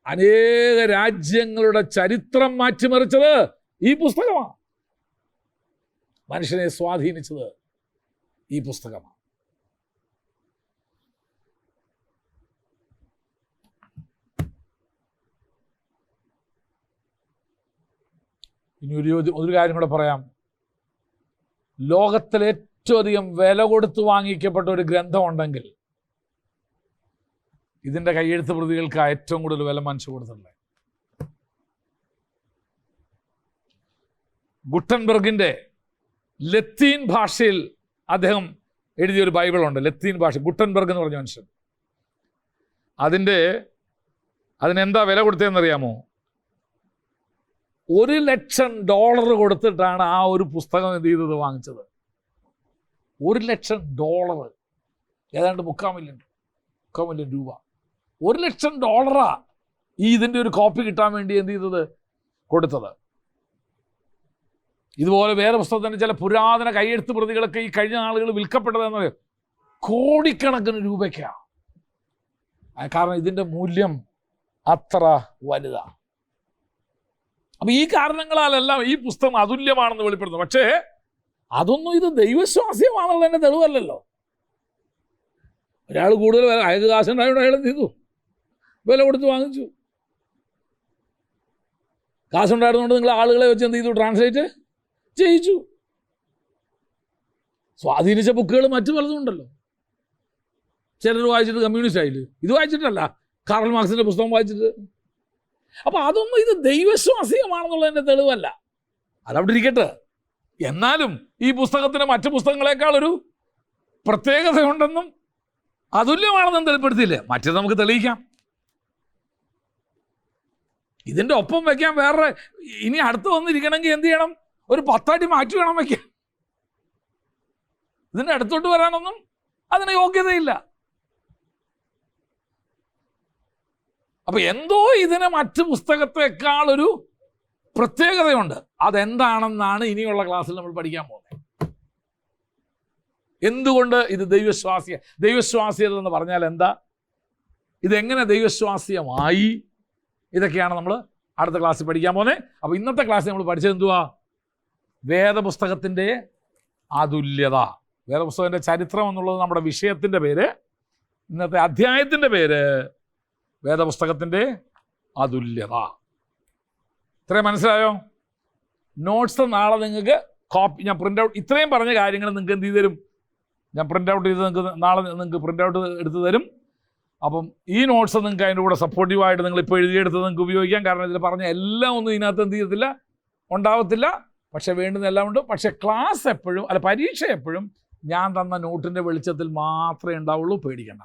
അനേക രാജ്യങ്ങളുടെ ചരിത്രം മാറ്റിമറിച്ചത് ഈ പുസ്തകമാണ്. മനുഷ്യനെ സ്വാധീനിച്ചത് ഈ പുസ്തകമാണ്. ഇനി ഒരു കാര്യം കൂടെ പറയാം. ലോകത്തിലെ ഏറ്റവും അധികം വില കൊടുത്ത് വാങ്ങിക്കപ്പെട്ട ഒരു ഗ്രന്ഥം ഉണ്ടെങ്കിൽ ഇതിൻ്റെ കയ്യെഴുത്ത് പ്രതികൾക്ക് ഏറ്റവും കൂടുതൽ വില മനുഷ്യ കൊടുത്തിട്ടുള്ളത്. ഗുട്ടൻബർഗിൻ്റെ ലത്തീൻ ഭാഷയിൽ അദ്ദേഹം എഴുതിയൊരു ബൈബിളുണ്ട്. ലത്തീൻ ഭാഷ, ഗുട്ടൻബർഗ് എന്ന് പറഞ്ഞ മനുഷ്യൻ. അതിനെന്താ വില കൊടുത്തതെന്നറിയാമോ? $1,00,000 കൊടുത്തിട്ടാണ് ആ ഒരു പുസ്തകം എന്ത് ചെയ്തത്, വാങ്ങിച്ചത്. $1,00,000, ഏതാണ്ട് 3 മില്യൺ രൂപ. $1,00,000 ഇതിൻ്റെ ഒരു കോപ്പി കിട്ടാൻ വേണ്ടി എന്ത് ചെയ്തത്, കൊടുത്തത്. ഇതുപോലെ വേറെ പുസ്തകത്തിൻ്റെ ചില പുരാതന കയ്യെഴുത്ത് പ്രതികളൊക്കെ ഈ കഴിഞ്ഞ നാളുകൾ വിൽക്കപ്പെട്ടതെന്ന് പറയും കോടിക്കണക്കിന് രൂപയ്ക്കാണ്. കാരണം ഇതിൻ്റെ മൂല്യം അത്ര വലുതാണ്. അപ്പം ഈ കാരണങ്ങളാലെല്ലാം ഈ പുസ്തകം അതുല്യമാണെന്ന് വെളിപ്പെടുത്തുന്നു. പക്ഷേ അതൊന്നും ഇത് ദൈവശ്വാസ്യമാണെന്നുള്ളതിൻ്റെ തെളിവല്ലല്ലോ. ഒരാൾ കൂടുതൽ വില, അയാൾക്ക് കാശുണ്ടായോണ്ട് അയാൾ എന്ത് ചെയ്തു, വില കൊടുത്ത് വാങ്ങിച്ചു. കാശുണ്ടായിരുന്നുകൊണ്ട് നിങ്ങൾ ആളുകളെ വെച്ച് എന്ത് ചെയ്തു, ട്രാൻസ്ലേറ്റ് ചെയ്യിച്ചു. സ്വാധീനിച്ച ബുക്കുകൾ മറ്റു പലതും ഉണ്ടല്ലോ. ചിലർ വായിച്ചിട്ട് കമ്മ്യൂണിസ്റ്റ് ആയില്ല, ഇത് വായിച്ചിട്ടല്ല, കാറൽ മാർക്സിൻ്റെ പുസ്തകം വായിച്ചിട്ട്. അപ്പോൾ അതൊന്നും ഇത് ദൈവശ്വാസീയമാണെന്നുള്ളതിൻ്റെ തെളിവല്ല. അതവിടെ ഇരിക്കട്ടെ. എന്നാലും ഈ പുസ്തകത്തിന് മറ്റു പുസ്തകങ്ങളെക്കാൾ ഒരു പ്രത്യേകതയുണ്ടെന്നും അതുല്യമാണെന്നും തെളിപ്പെടുത്തിയില്ലേ. മറ്റേത് നമുക്ക് തെളിയിക്കാം. ഇതിൻ്റെ ഒപ്പം വയ്ക്കാൻ വേറെ ഇനി അടുത്ത് വന്നിരിക്കണമെങ്കിൽ എന്ത് ചെയ്യണം, ഒരു 10 അടി മാറ്റി വേണം വയ്ക്കാൻ. ഇതിൻ്റെ അടുത്തോട്ട് വരാനൊന്നും അതിന് യോഗ്യതയില്ല. അപ്പൊ എന്തോ ഇതിന് മറ്റ് പുസ്തകത്തെക്കാൾ ഒരു പ്രത്യേകതയുണ്ട്. അതെന്താണെന്നാണ് ഇനിയുള്ള ക്ലാസ്സിൽ നമ്മൾ പഠിക്കാൻ പോകുന്നത്. എന്തുകൊണ്ട് ഇത് ദൈവശ്വാസ്യത എന്ന് പറഞ്ഞാൽ എന്താ, ഇതെങ്ങനെ ദൈവശ്വാസ്യമായി, ഇതൊക്കെയാണ് നമ്മൾ അടുത്ത ക്ലാസ്സിൽ പഠിക്കാൻ പോകുന്നത്. അപ്പോൾ ഇന്നത്തെ ക്ലാസ്സിൽ നമ്മൾ പഠിച്ചത് എന്തുവാ, വേദപുസ്തകത്തിൻ്റെ അതുല്യത. വേദപുസ്തകത്തിൻ്റെ ചരിത്രം എന്നുള്ളത് നമ്മുടെ വിഷയത്തിൻ്റെ പേര്. ഇന്നത്തെ അധ്യായത്തിൻ്റെ പേര് വേദപുസ്തകത്തിൻ്റെ അതുല്യത. ഇത്രയും മനസ്സിലായോ? നോട്ട്സ് നാളെ നിങ്ങൾക്ക് കോപ്പി, ഞാൻ പ്രിൻ്റ് ഔട്ട്, ഇത്രയും പറഞ്ഞ കാര്യങ്ങൾ നിങ്ങൾക്ക് എന്ത് ചെയ്ത് തരും, ഞാൻ പ്രിൻ്റ് ഔട്ട് ചെയ്ത് നിങ്ങൾക്ക് നാളെ നിങ്ങൾക്ക് പ്രിൻ്റ് ഔട്ട് എടുത്ത് തരും. അപ്പം ഈ നോട്ട്സ് നിങ്ങൾക്ക് അതിൻ്റെ കൂടെ സപ്പോർട്ടീവായിട്ട് നിങ്ങൾ ഇപ്പോൾ എഴുതിയെടുത്ത് നിങ്ങൾക്ക് ഉപയോഗിക്കാം. കാരണം ഇതിൽ പറഞ്ഞ എല്ലാം ഒന്നും ഇതിനകത്ത് എന്ത് ചെയ്യത്തില്ല, ഉണ്ടാവത്തില്ല. പക്ഷെ വേണ്ടുന്ന എല്ലാം ഉണ്ട്. പക്ഷെ ക്ലാസ് എപ്പോഴും, പരീക്ഷ എപ്പോഴും ഞാൻ തന്ന നോട്ടിൻ്റെ വെളിച്ചത്തിൽ മാത്രമേ ഉണ്ടാവുള്ളൂ. പേടിക്കണ്ട.